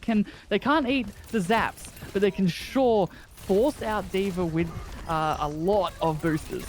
they can't eat the zaps, but they can sure force out D.Va with a lot of boosters.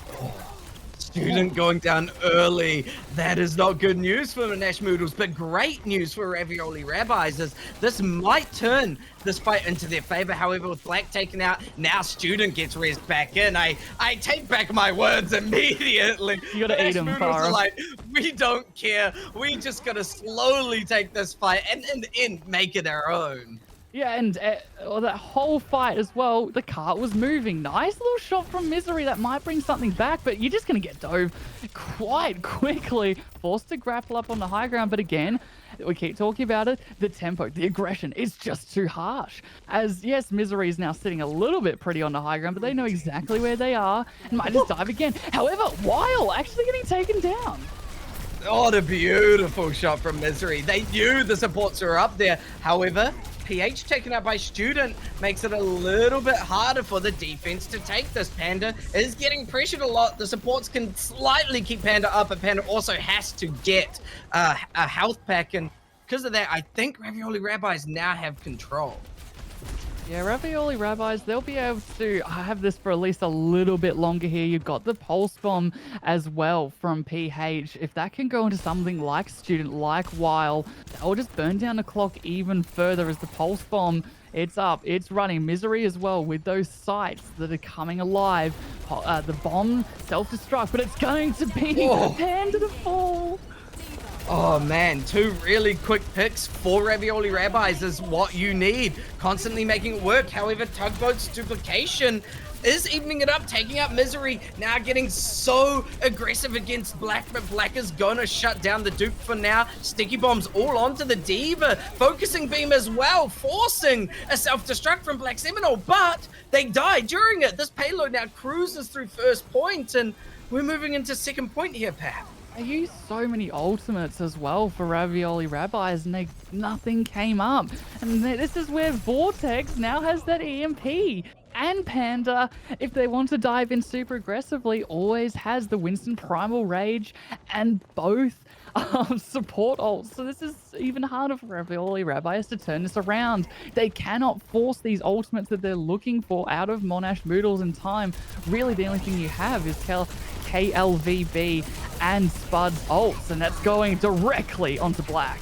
Student going down early. That is not good news for Monash Moodles, but great news for Ravioli Rabbis, as this might turn this fight into their favor. However, with Black taken out, now Student gets rezzed back in. I take back my words immediately. You gotta eat him, Farah. Like, we don't care. We just gotta slowly take this fight and in the end make it our own. Yeah, and that whole fight as well, the cart was moving. Nice little shot from Misery that might bring something back, but you're just going to get dove quite quickly. Forced to grapple up on the high ground, but again, we keep talking about it, the tempo, the aggression is just too harsh. As, yes, Misery is now sitting a little bit pretty on the high ground, but they know exactly where they are and might just dive again. However, Weil actually getting taken down. Oh, a beautiful shot from Misery. They knew the supports were up there. However, PH taken out by Student makes it a little bit harder for the defense to take this. Panda is getting pressured a lot. The supports can slightly keep Panda up, but Panda also has to get a health pack, and because of that, I think Ravioli Rabbis now have control. Yeah, Ravioli Rabbis, they'll be able to have this for at least a little bit longer here. You've got the Pulse Bomb as well from PH. If that can go into something like Student, like Weil, that will just burn down the clock even further as the Pulse Bomb, it's up. It's running. Misery as well with those sites that are coming alive. The bomb self-destruct, but it's going to be Panda to fall. Oh man, 2 really quick picks for Ravioli Rabbis is what you need. Constantly making it work. However, Tugboat's duplication is evening it up, taking out Misery. Now getting so aggressive against Black, but Black is gonna shut down the Duke for now. Sticky Bombs all onto the Diva. Focusing Beam as well, forcing a self-destruct from Black Seminole, but they die during it. This payload now cruises through first point, and we're moving into second point here, Pat. I used so many ultimates as well for Ravioli Rabbis, and nothing came up. And this is where Vortex now has that EMP. And Panda, if they want to dive in super aggressively, always has the Winston Primal Rage and both support ults. So this is even harder for Ravioli Rabbis to turn this around. They cannot force these ultimates that they're looking for out of Monash Moodles in time. Really, the only thing you have is KLVB and Spud's ults, and that's going directly onto Black.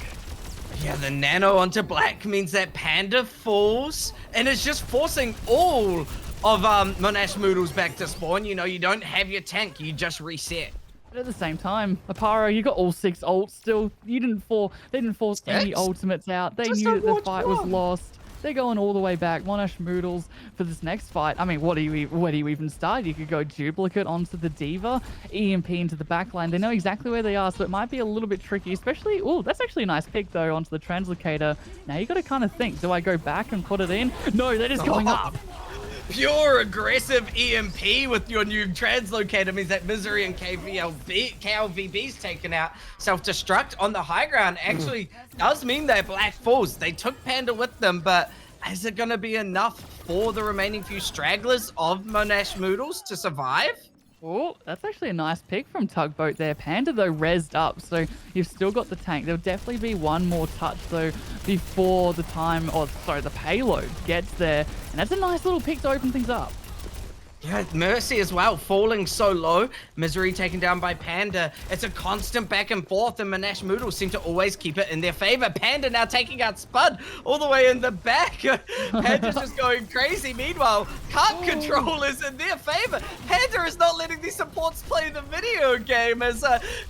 Yeah, the nano onto Black means that Panda falls, and it's just forcing all of Monash Moodles back to spawn. You know, you don't have your tank, you just reset. But at the same time, Aparo, you got all 6 ults still. They didn't force any ultimates out. They knew that the fight was lost. They're going all the way back. Monash Moodles for this next fight. I mean, where do you even start? You could go duplicate onto the Diva, EMP into the backline. They know exactly where they are, so it might be a little bit tricky, especially... Oh, that's actually a nice pick, though, onto the Translocator. Now you got to kind of think, do I go back and put it in? No, they're just going up. Pure aggressive EMP with your new Translocator means that Misery and KLVB's taken out. Self-destruct on the high ground actually does mean that Black falls. They took Panda with them, but is it going to be enough for the remaining few stragglers of Monash Moodles to survive? Oh, that's actually a nice pick from Tugboat there. Panda, though, rezzed up, so you've still got the tank. There'll definitely be one more touch, though, before the time, or sorry, the payload gets there. And that's a nice little pick to open things up. Yeah, Mercy as well, falling so low. Misery taken down by Panda. It's a constant back and forth, and Monash Moodles seem to always keep it in their favor. Panda now taking out Spud all the way in the back. Panda's just going crazy. Meanwhile, cart control is in their favor. Panda is not letting these supports play the video game as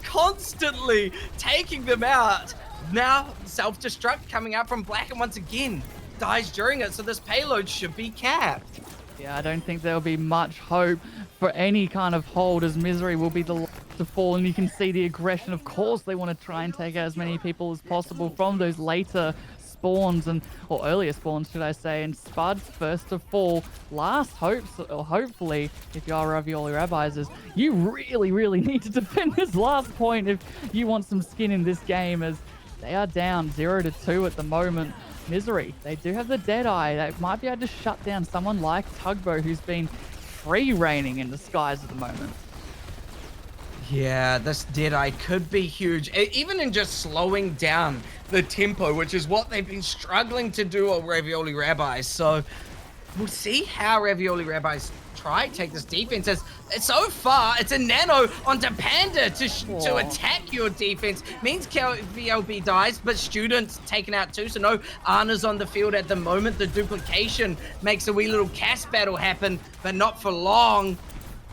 constantly taking them out. Now, self-destruct coming out from Black, and once again, dies during it, so this payload should be capped. Yeah, I don't think there'll be much hope for any kind of hold, as Misery will be the last to fall, and you can see the aggression. Of course, they want to try and take out as many people as possible from those later spawns, or earlier spawns, should I say, and Spud's first to fall. Last hopes, or hopefully, if you are Ravioli Rabbis, is you really need to defend this last point if you want some skin in this game, as they are down 0-2 at the moment. Misery, they do have the Deadeye. They might be able to shut down someone like Tugboat, who's been free reigning in the skies at the moment. Yeah, this Deadeye could be huge, even in just slowing down the tempo, which is what they've been struggling to do on Ravioli Rabbis. So we'll see how Ravioli Rabbis take this defense, as so far it's a nano onto Panda to attack your defense. Means VLB dies, but Student's taken out too, so no Anna's on the field at the moment. The duplication makes a wee little cast battle happen, but not for long.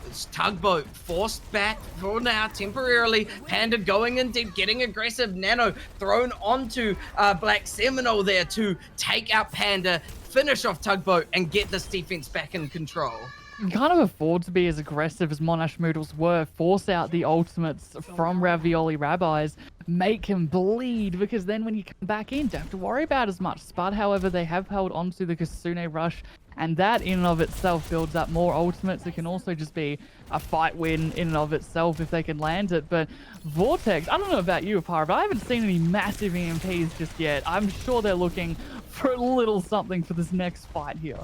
It's Tugboat forced back for now temporarily. Panda going in deep, getting aggressive. Nano thrown onto Black Seminole there to take out Panda, finish off Tugboat, and get this defense back in control. You can't afford to be as aggressive as Monash Moodles were. Force out the ultimates from Ravioli Rabbis. Make him bleed, because then when you come back in, don't have to worry about as much. Spud, however, they have held onto the Kasune Rush, and that in and of itself builds up more ultimates. It can also just be a fight win in and of itself if they can land it. But Vortex, I don't know about you, Apara, but I haven't seen any massive EMPs just yet. I'm sure they're looking for a little something for this next fight here.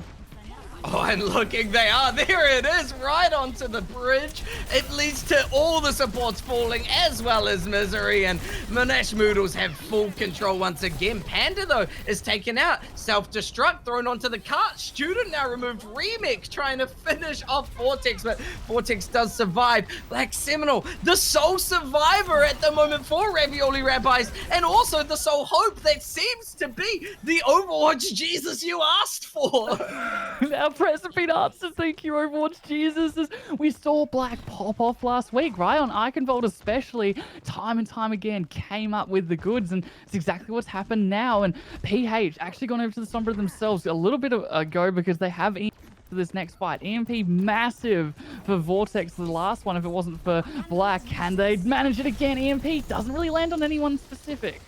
Oh, and looking, they are. There it is, right onto the bridge. It leads to all the supports falling, as well as Misery, and Monash Moodles have full control once again. Panda, though, is taken out. Self-destruct thrown onto the cart. Student now removed. Remix trying to finish off Vortex, but Vortex does survive. Black Seminole, the sole survivor at the moment for Ravioli Rabbis, and also the sole hope that seems to be the Overwatch Jesus you asked for. Our present answer, thank you, Overwatch Jesus. As we saw Black pop off last week, right? On Eichenwald especially, time and time again, came up with the goods, and it's exactly what's happened now. And PH actually gone over to the Sombra themselves a little bit ago because they have for this next fight. EMP massive for Vortex, the last one, if it wasn't for Black. Can they manage it again? EMP doesn't really land on anyone specific.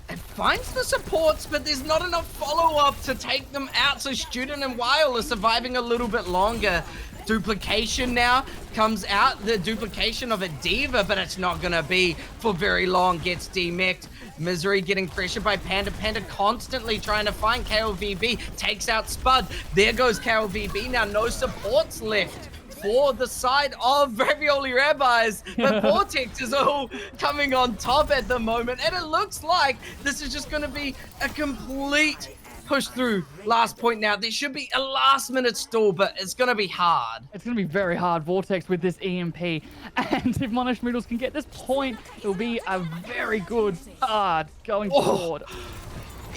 It finds the supports, but there's not enough follow-up to take them out, so Student and Weil are surviving a little bit longer. Duplication now comes out, the duplication of a Diva, but it's not gonna be for very long. Gets demeched. Misery getting pressured by Panda. Panda constantly trying to find KLVB, takes out Spud. There goes KLVB, now no supports left for the side of Ravioli Rabbis, but Vortex is all coming on top at the moment, and it looks like this is just going to be a complete push through last point now. There should be a last minute stall, but it's going to be hard. It's going to be very hard, Vortex, with this EMP, and if Monash Moodles can get this point, it'll be a very good start going forward.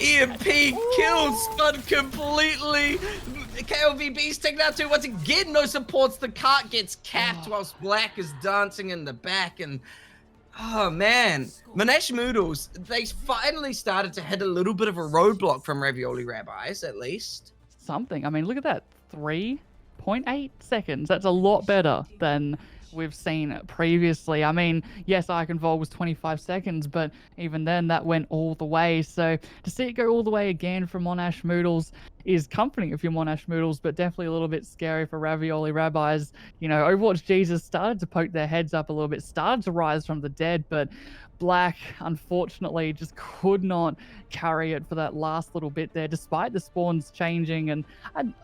EMP kills Spud completely. KLVB's taken out too. Once again, no supports. The cart gets capped whilst Black is dancing in the back. And oh man, Monash Moodles, they finally started to hit a little bit of a roadblock from Ravioli Rabbis, at least. Something. I mean, look at that. 3.8 seconds. That's a lot better than we've seen previously. I mean, yes, Eichenwald was 25 seconds, but even then that went all the way. So to see it go all the way again for Monash Moodles is comforting if you're Monash Moodles, but definitely a little bit scary for Ravioli Rabbis. You know, Overwatch Jesus started to poke their heads up a little bit, started to rise from the dead, but Black, unfortunately, just could not carry it for that last little bit there, despite the spawns changing and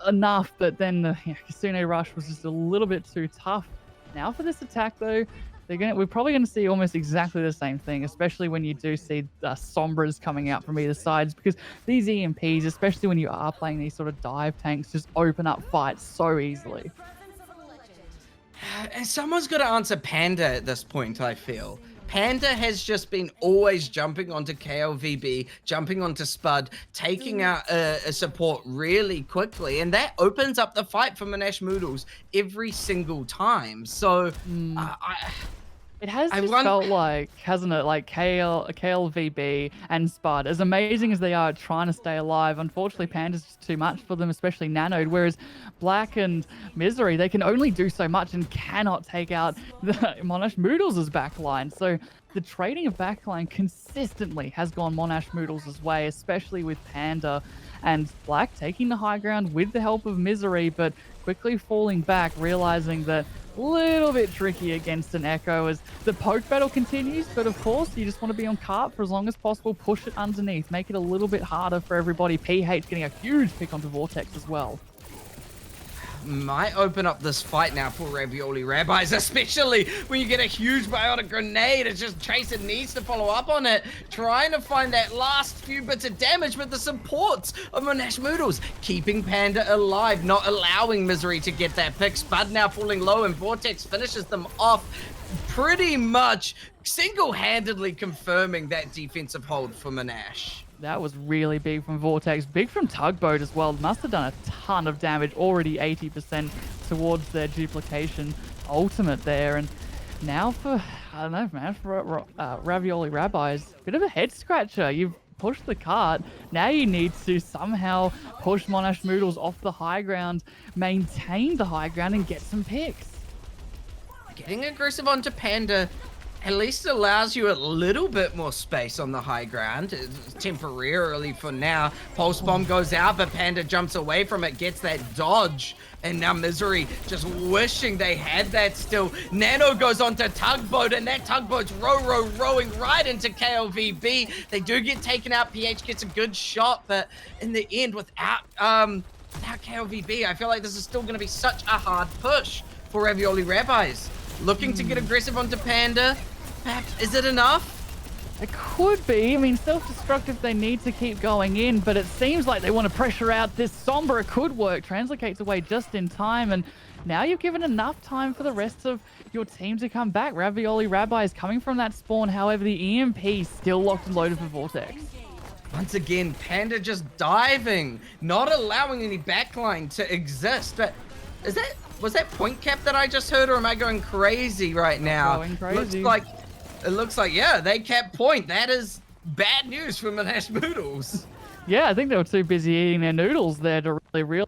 enough, but then the Kasune Rush was just a little bit too tough. Now for this attack, though, we're probably going to see almost exactly the same thing, especially when you do see Sombras coming out from either sides, because these EMPs, especially when you are playing these sort of dive tanks, just open up fights so easily. And someone's got to answer Panda at this point, I feel. Panda has just been always jumping onto KLVB, jumping onto Spud, taking out a support really quickly, and that opens up the fight for Monash Moodles every single time. So, it has just felt like, hasn't it, like KLVB and Spud, as amazing as they are at trying to stay alive, unfortunately Panda's just too much for them, especially Nanoed, whereas Black and Misery, they can only do so much and cannot take out the Monash Moodles' backline. So the trading of backline consistently has gone Monash Moodles' way, especially with Panda and Black taking the high ground with the help of Misery, but quickly falling back, realizing that little bit tricky against an Echo as the poke battle continues, but of course you just want to be on cart for as long as possible, push it underneath, make it a little bit harder for everybody. PH getting a huge pick onto Vortex as well. Might open up this fight now for Ravioli Rabbis, especially when you get a huge biotic grenade. It's just Tracer needs to follow up on it, trying to find that last few bits of damage, but the supports of Monash Moodles keeping Panda alive, not allowing Misery to get that pick. Spud now falling low, and Vortex finishes them off, pretty much single-handedly confirming that defensive hold for Monash. That was really big from Vortex. Big from Tugboat as well. Must have done a ton of damage. Already 80% towards their duplication ultimate there. And now for, I don't know, man, for Ravioli Rabbis, bit of a head scratcher. You've pushed the cart. Now you need to somehow push Monash Moodles off the high ground, maintain the high ground, and get some picks. Getting aggressive onto Panda at least allows you a little bit more space on the high ground, temporarily for now. Pulse Bomb goes out, but Panda jumps away from it, gets that dodge, and now Misery just wishing they had that still. Nano goes onto Tugboat, and that Tugboat's rowing right into KLVB. They do get taken out. PH gets a good shot, but in the end, without without KOVB, I feel like this is still going to be such a hard push for Ravioli Rabbis. Looking to get aggressive onto Panda. Perhaps, is it enough? It could be. I mean, self-destructive, they need to keep going in, but it seems like they want to pressure out this Sombra. It could work. Translocates away just in time, and now you've given enough time for the rest of your team to come back. Ravioli Rabbi is coming from that spawn. However, the EMP still locked and loaded for Vortex. Once again, Panda just diving, not allowing any backline to exist. But was that point cap that I just heard, or am I going crazy right now? Going crazy. It looks like, yeah, they kept point. That is bad news for Monash Noodles. Yeah, I think they were too busy eating their noodles there to really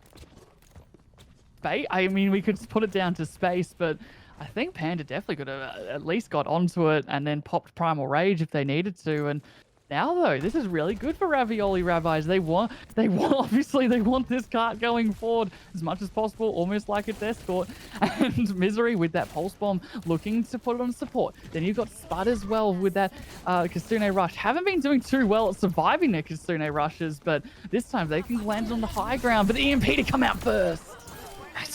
space. I mean, we could put it down to space, but I think Panda definitely could have at least got onto it and then popped Primal Rage if they needed to. And now, though, this is really good for Ravioli Rabbis. Obviously, they want this cart going forward as much as possible, almost like its escort. And Misery with that Pulse Bomb looking to put it on support. Then you've got Spud as well with that Kitsune Rush. Haven't been doing too well at surviving their Kitsune Rushes, but this time they can land on the high ground. But the EMP to come out first.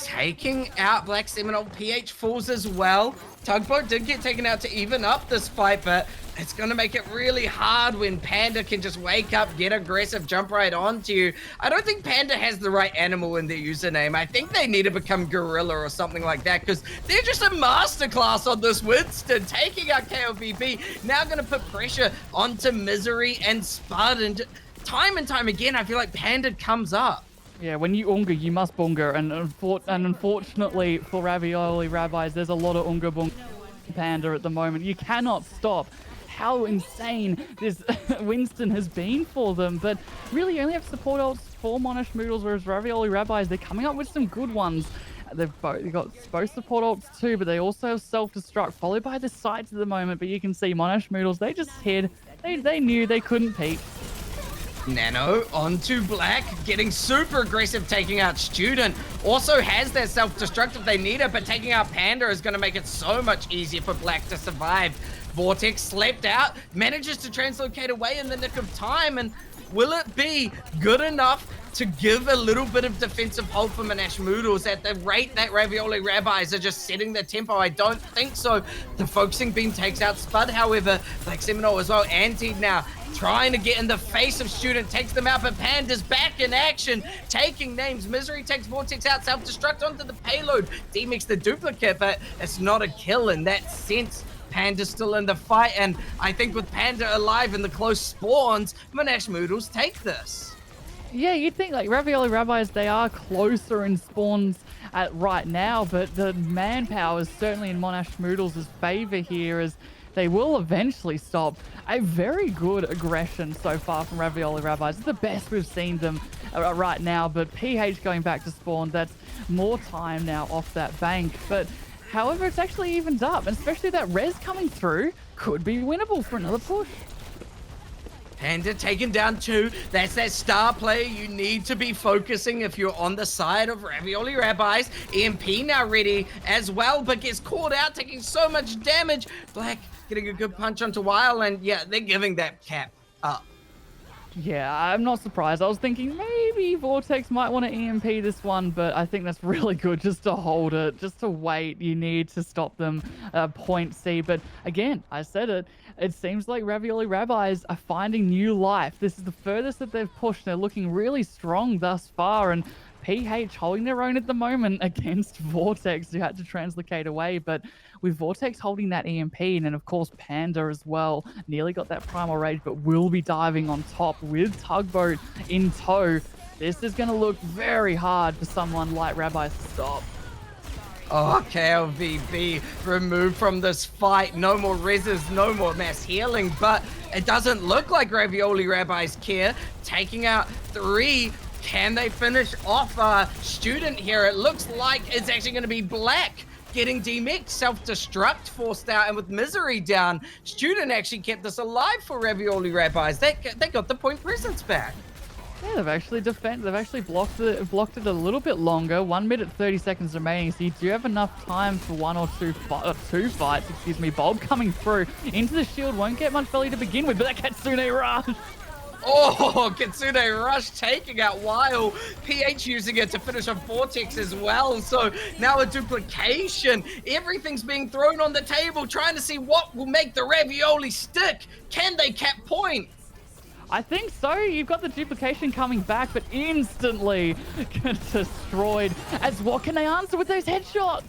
Taking out Black Seminole, PH falls as well. Tugboat did get taken out to even up this fight, but it's going to make it really hard when Panda can just wake up, get aggressive, jump right onto you. I don't think Panda has the right animal in their username. I think they need to become Gorilla or something like that, because they're just a masterclass on this Winston, taking out KOVB. Now going to put pressure onto Misery and Spud, and time again, I feel like Panda comes up. Yeah, when you Unga, you must Bunga, and unfortunately for Ravioli Rabbis, there's a lot of Unga Bunga Panda at the moment. You cannot stop how insane this Winston has been for them, but really only have support ults for Monash Noodles, whereas Ravioli Rabbis, they're coming up with some good ones. They've got both support ults too, but they also have self-destruct, followed by the sights at the moment, but you can see Monash Noodles, they just hid. They knew they couldn't peek. Nano onto Black, getting super aggressive, taking out Student. Also has their self-destruct if they need it, but taking out Panda is going to make it so much easier for Black to survive. Vortex slept out, manages to translocate away in the nick of time, and will it be good enough to give a little bit of defensive hold for Monash Noodles at the rate that Ravioli Rabbis are just setting the tempo? I don't think so. The focusing beam takes out Spud, however, Black Seminole as well, antied now, trying to get in the face of Student, takes them out, but Panda's back in action, taking names. Misery takes Vortex out, self-destruct onto the payload, demix the duplicate, but it's not a kill in that sense. Panda's still in the fight, and I think with Panda alive in the close spawns, Monash Noodles take this. Yeah, you'd think like Ravioli Rabbis, they are closer in spawns at right now, but the manpower is certainly in Monash Noodles' favor here, as they will eventually stop. A very good aggression so far from Ravioli Rabbis. It's the best we've seen them right now, but PH going back to spawn, that's more time now off that bank. But however, it's actually evened up, and especially that res coming through could be winnable for another push. Panda taken down 2. That's that star player you need to be focusing if you're on the side of Ravioli Rabbis. EMP now ready as well, but gets caught out, taking so much damage. Black getting a good punch onto Weil, and yeah, they're giving that cap up. Yeah, I'm not surprised. I was thinking maybe Vortex might want to EMP this one, but I think that's really good just to hold it, just to wait. You need to stop them point C. But again, I said it. It seems like Ravioli Rabbis are finding new life. This is the furthest that they've pushed. They're looking really strong thus far, and PH holding their own at the moment against Vortex, who had to translocate away. But with Vortex holding that EMP, and then of course Panda as well, nearly got that Primal Rage, but will be diving on top with Tugboat in tow. This is going to look very hard for someone like Rabbi to stop. Oh, KLVB removed from this fight. No more reses, no more mass healing, but it doesn't look like Ravioli Rabbis care. Taking out 3. Can they finish off Student here? It looks like it's actually going to be Black getting demixed, self-destruct forced out, and with Misery down, Student actually kept this alive for Ravioli Rabbis. They got the point presence back. Yeah, they've actually blocked it a little bit longer. 1 minute 30 seconds remaining, so you do have enough time for one or two fights. Excuse me. Bulb coming through into the shield, won't get much value to begin with, but that Kitsune Rush. Oh, Kitsune Rush taking out Weil. PH using it to finish off Vortex as well. So now a duplication. Everything's being thrown on the table, trying to see what will make the ravioli stick. Can they cap point? I think so. You've got the duplication coming back, but instantly destroyed. As what can they answer with those headshots?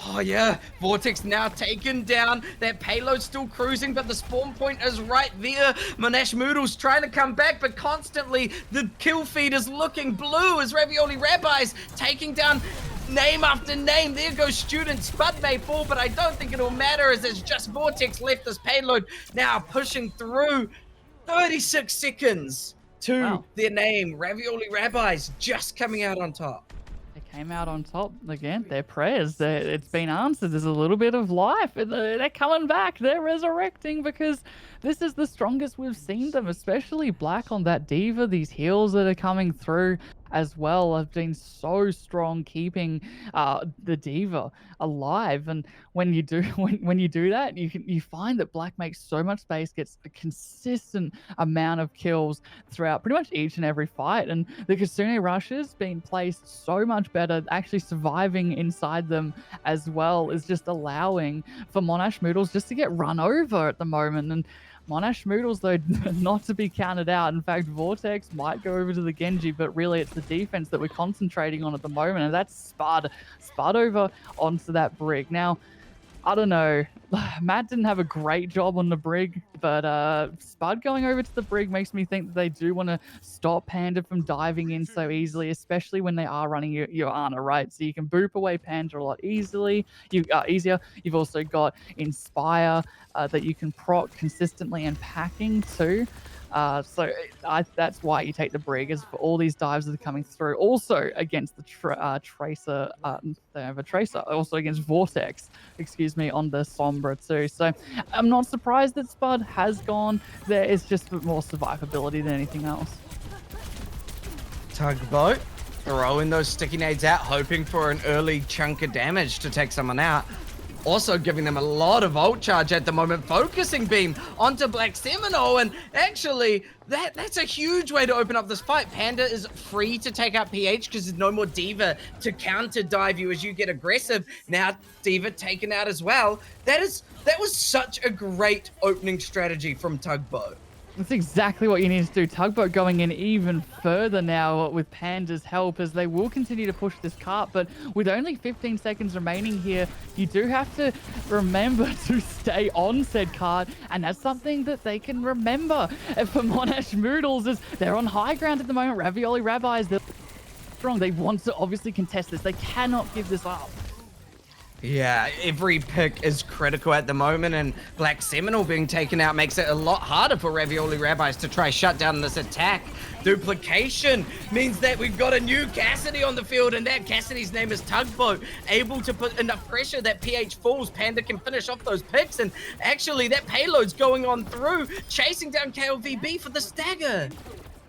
Oh yeah, Vortex now taken down. That payload still cruising, but the spawn point is right there. Monash Moodle's trying to come back, but constantly the kill feed is looking blue as Ravioli Rabbis taking down name after name. There goes Student. Spud may fall, but I don't think it'll matter as there's just Vortex left. This payload now pushing through. 36 seconds to their name. Ravioli Rabbis just coming out on top. They came out on top again. Their prayers, it's been answered. There's a little bit of life. They're coming back. They're resurrecting because this is the strongest we've seen them, especially Black on that D.Va. These heals that are coming through as well have been so strong, keeping the D.Va alive. And when you do when you do that, you find that Black makes so much space, gets a consistent amount of kills throughout pretty much each and every fight. And the Kitsune Rushes being placed so much better, actually surviving inside them as well, is just allowing for Monash Moodles just to get run over at the moment. And Monash Moodles, though, not to be counted out. In fact, Vortex might go over to the Genji, but really it's the defense that we're concentrating on at the moment, and that's Spud. Spud over onto that brig. Now, I don't know. Matt didn't have a great job on the brig, but Spud going over to the brig makes me think that they do want to stop Panda from diving in so easily, especially when they are running your Ana, right? So you can boop away Panda a lot easier. You've also got Inspire that you can proc consistently, and packing too. That's why you take the brig, is for all these dives that are coming through. Also against the Tracer, they have a Tracer. Also against Vortex, excuse me, on the Sombra too. So I'm not surprised that Spud has gone. There is just more survivability than anything else. Tugboat throwing those sticky nades out, hoping for an early chunk of damage to take someone out. Also giving them a lot of ult charge at the moment, focusing beam onto Black Seminole, and actually that's a huge way to open up this fight. Panda is free to take out PH because there's no more D.Va to counter dive you as you get aggressive. Now D.Va taken out as well. That was such a great opening strategy from Tugboat. That's exactly what you need to do. Tugboat going in even further now with Panda's help, as they will continue to push this cart. But with only 15 seconds remaining here, you do have to remember to stay on said cart. And that's something that they can remember. And for Monash Moodles, is they're on high ground at the moment. Ravioli Rabbis, they're strong. They want to obviously contest this. They cannot give this up. Yeah, every pick is critical at the moment, and Black Seminole being taken out makes it a lot harder for Ravioli Rabbis to try shut down this attack. Duplication means that we've got a new Cassidy on the field, and that Cassidy's name is Tugboat, able to put enough pressure that PH falls. Panda can finish off those picks, and actually that payload's going on through, chasing down KLVB for the stagger.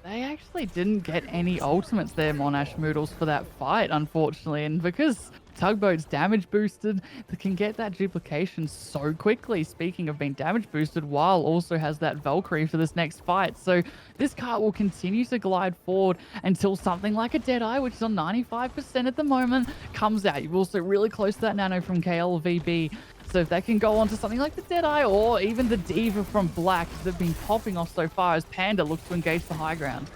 They actually didn't get any ultimates there, Monash Moodles, for that fight, unfortunately, and because Tugboat's damage boosted, they can get that duplication so quickly. Speaking of being damage boosted, Weil also has that Valkyrie for this next fight. So this cart will continue to glide forward until something like a Deadeye, which is on 95% at the moment, comes out. You're also really close to that nano from KLVB. So if they can go on to something like the Deadeye or even the D.Va from Black that have been popping off so far, as Panda looks to engage the high ground.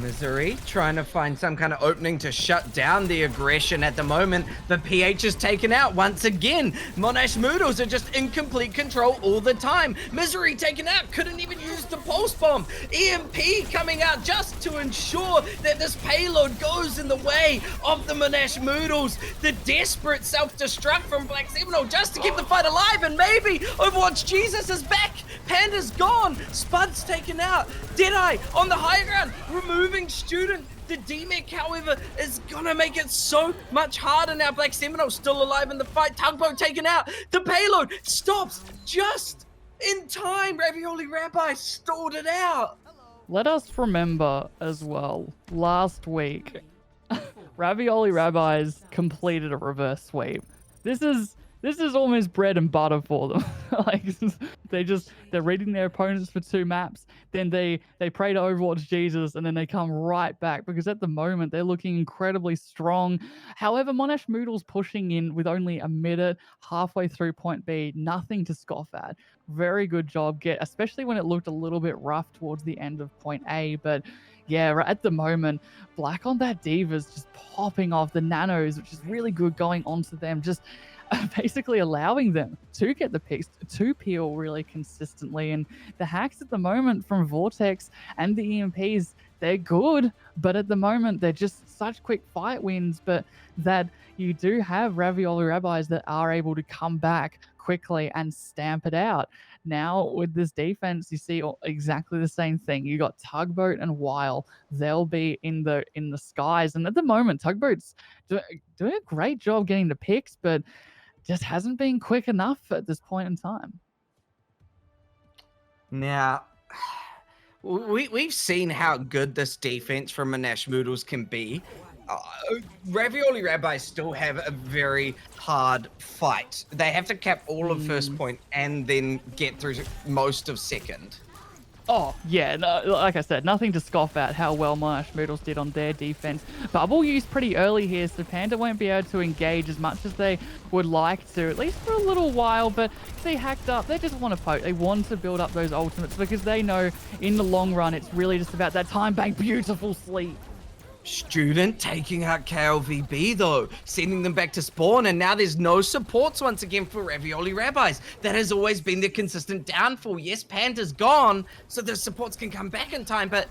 Misery trying to find some kind of opening to shut down the aggression at the moment, but PH is taken out once again. Monash Moodles are just in complete control all the time. Misery taken out, couldn't even use the pulse bomb. EMP coming out just to ensure that this payload goes in the way of the Monash Moodles. The desperate self-destruct from Black Seminole just to keep the fight alive, and maybe Overwatch Jesus is back. Panda's gone. Spud's taken out. Deadeye on the high ground, removing Student. The D-Mech, however, is gonna make it so much harder now. Black Seminole still alive in the fight. Tugboat taken out. The payload stops just in time. Ravioli Rabbi stalled it out. Let us remember as well, last week, Ravioli Rabbis completed a reverse sweep. This is this is almost bread and butter for them. Like they're reading their opponents for 2 maps, then they pray to Overwatch Jesus, and then they come right back because at the moment they're looking incredibly strong. However, Monash Moodle's pushing in with only a minute halfway through point B, nothing to scoff at. Very good job, especially when it looked a little bit rough towards the end of point A. But yeah, right at the moment, Black on that Diva's just popping off the nanos, which is really good going onto them, just basically allowing them to get the picks, to peel really consistently. And the hacks at the moment from Vortex and the EMPs, they're good, but at the moment they're just such quick fight wins. But that you do have Ravioli Rabbis that are able to come back quickly and stamp it out. Now with this defense, you see exactly the same thing. You got Tugboat and Weil. They'll be in the skies, and at the moment, Tugboat's doing a great job getting the picks, but just hasn't been quick enough at this point in time. Now, we've seen how good this defense from Monash Moodles can be. Ravioli Rabbis still have a very hard fight. They have to cap all of first point and then get through most of second. Oh, yeah, no, like I said, nothing to scoff at how well Monash Moodles did on their defense. Bubble used pretty early here, so Panda won't be able to engage as much as they would like to, at least for a little while, but they hacked up. They just want to poke. They want to build up those ultimates because they know in the long run, it's really just about that time bank. Beautiful sleep. Student taking out KLVB though, sending them back to spawn, and now there's no supports once again for Ravioli Rabbis. That has always been their consistent downfall. Yes, Panda's gone, so the supports can come back in time, but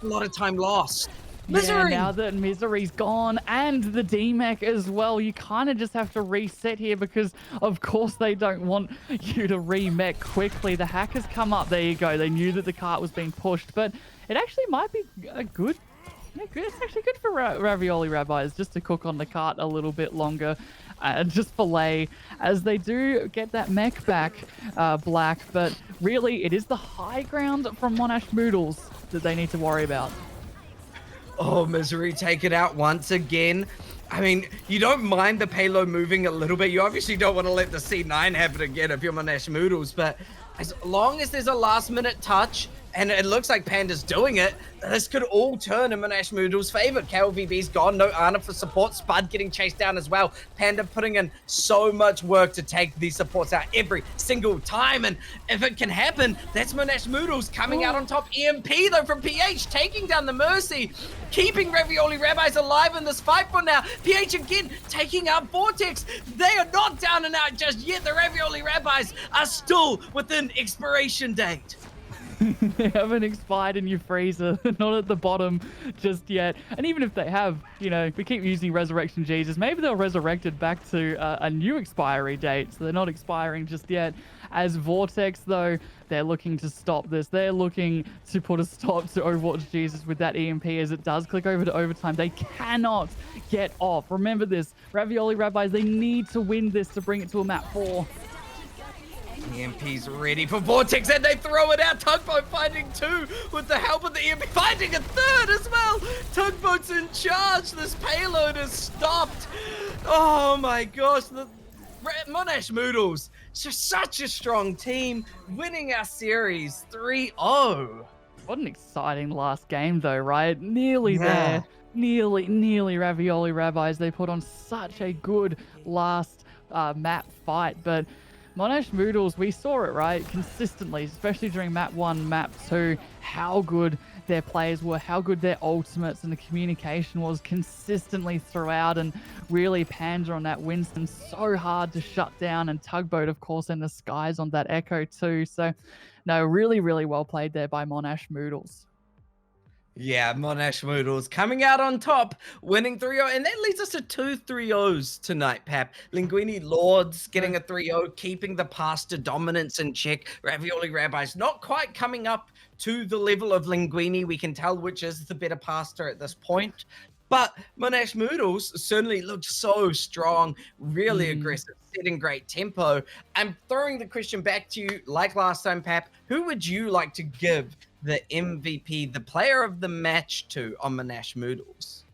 a lot of time lost. Misery! Yeah, now that Misery's gone and the DMAC as well, you kind of just have to reset here because, of course, they don't want you to remech quickly. The hackers come up. There you go. They knew that the cart was being pushed, but it actually might be a good... Yeah, it's actually good for Ravioli Rabbis just to cook on the cart a little bit longer, just fillet, as they do get that mech back, Black. But really, it is the high ground from Monash Moodles that they need to worry about. Oh, Misery take it out once again. I mean, you don't mind the payload moving a little bit. You obviously don't want to let the C9 happen again if you're Monash Moodles, but as long as there's a last-minute touch, and it looks like Panda's doing it, this could all turn in Monash Moodles' favor. KLVB's gone, no Ana for support, Spud getting chased down as well. Panda putting in so much work to take these supports out every single time, and if it can happen, that's Monash Moodles coming out on top. EMP though from PH, taking down the Mercy, keeping Ravioli Rabbis alive in this fight for now. PH again taking out Vortex. They are not down and out just yet. The Ravioli Rabbis are still within expiration date. They haven't expired in your freezer, not at the bottom just yet. And even if they have, you know, we keep using Resurrection Jesus, maybe they're resurrected back to a new expiry date, so they're not expiring just yet. As Vortex, though, they're looking to stop this. They're looking to put a stop to Overwatch Jesus with that EMP as it does click over to overtime. They cannot get off. Remember this, Ravioli Rabbis, they need to win this to bring it to a map 4. EMP's ready for Vortex, and they throw it out. Tugboat finding 2 with the help of the EMP, finding a 3rd as well. Tugboat's in charge. This payload is stopped. Oh my gosh. The Monash Moodles, just such a strong team, winning our series 3-0. What an exciting last game though, right? Nearly there. Nearly Ravioli Rabbis. They put on such a good last map fight, but Monash Moodles, we saw it, right? Consistently, especially during map 1, map 2, how good their players were, how good their ultimates and the communication was consistently throughout, and really Panda on that Winston, so hard to shut down, and Tugboat, of course, in the skies on that Echo too. So, no, really, really well played there by Monash Moodles. Yeah, Monash Moodles coming out on top, winning 3-0, and that leads us to 2 3-0s tonight, Pap. Linguini Lords getting a 3-0, keeping the Pastor dominance in check. Ravioli Rabbis not quite coming up to the level of Linguini. We can tell which is the better Pastor at this point. But Monash Moodles certainly looked so strong, really aggressive, setting great tempo. I'm throwing the question back to you, like last time, Pap. Who would you like to give the MVP, the player of the match to on Monash Moodles?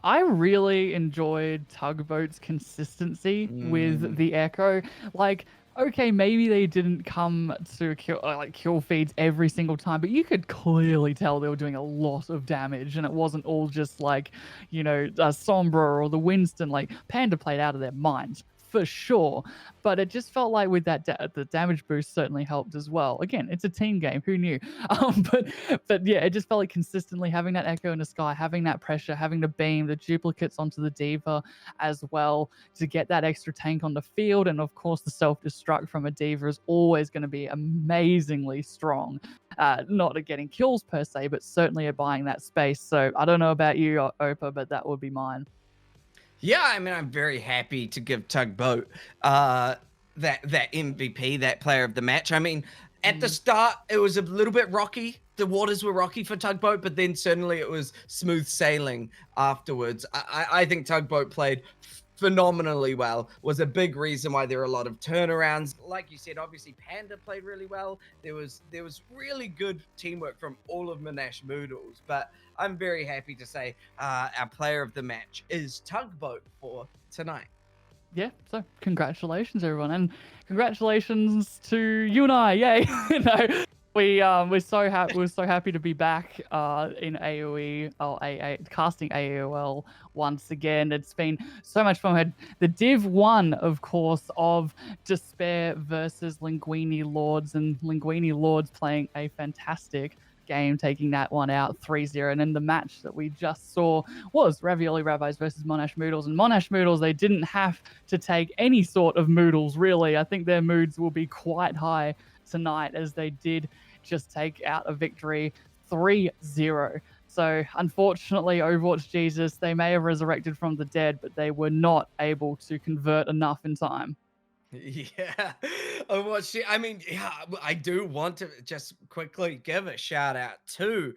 I really enjoyed Tugboat's consistency with Mm. the Echo. Like, okay, maybe they didn't come to kill feeds every single time, but you could clearly tell they were doing a lot of damage, and it wasn't all just like, Sombra or the Winston. Like, Panda played out of their minds for sure, but it just felt like with that the damage boost certainly helped as well. Again, it's a team game. Who knew? But yeah, it just felt like consistently having that Echo in the sky, having that pressure, having the beam, the duplicates onto the Diva as well to get that extra tank on the field. And of course, the self-destruct from a Diva is always going to be amazingly strong. Not at getting kills per se, but certainly at buying that space. So I don't know about you, Opa, but that would be mine. Yeah, I mean, I'm very happy to give Tugboat that MVP, that player of the match. I mean, at the Mm. start, it was a little bit rocky. The waters were rocky for Tugboat, but then certainly it was smooth sailing afterwards. I think Tugboat played phenomenally well, was a big reason why there were a lot of turnarounds. Like you said, obviously Panda played really well. There was really good teamwork from all of Monash Moodles, but I'm very happy to say our player of the match is Tugboat for tonight. Yeah, so congratulations everyone, and congratulations to you and I. Yay! No, we're so happy to be back in AoE or AA casting AOL once again. It's been so much fun. We had the Div 1, of course, of Despair versus Linguini Lords, and Linguini Lords playing a fantastic game, taking that one out 3-0. And then the match that we just saw was Ravioli Rabbis versus Monash Moodles. And Monash Moodles, they didn't have to take any sort of Moodles, really. I think their moods will be quite high tonight as they did just take out a victory 3-0. So unfortunately, Overwatch Jesus, they may have resurrected from the dead, but they were not able to convert enough in time. Yeah. I mean, yeah, I do want to just quickly give a shout out to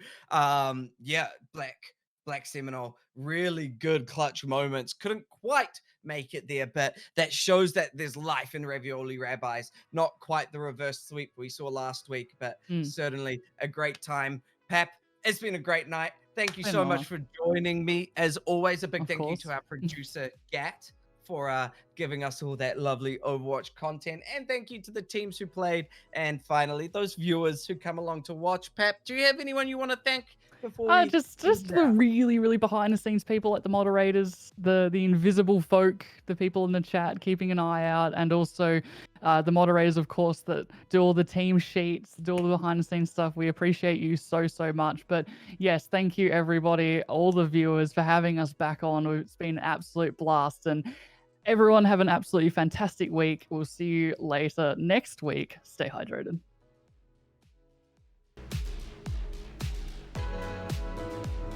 yeah, Black Seminole, really good clutch moments. Couldn't quite make it there, but that shows that there's life in Ravioli Rabbis. Not quite the reverse sweep we saw last week, but Mm, certainly a great time. Pep, it's been a great night. Thank you been so an much honor, for joining me. As always, a big of thank you to course. our producer, Gat, for giving us all that lovely Overwatch content. And thank you to the teams who played. And finally, those viewers who come along to watch. Pep, do you have anyone you want to thank before we Just close the out? really, really behind the scenes people, like the moderators, the invisible folk, the people in the chat keeping an eye out, and also the moderators, of course, that do all the team sheets, do all the behind the scenes stuff. We appreciate you so much. But yes, thank you everybody, all the viewers for having us back on. It's been an absolute blast, and everyone have an absolutely fantastic week. We'll see you later next week. Stay hydrated.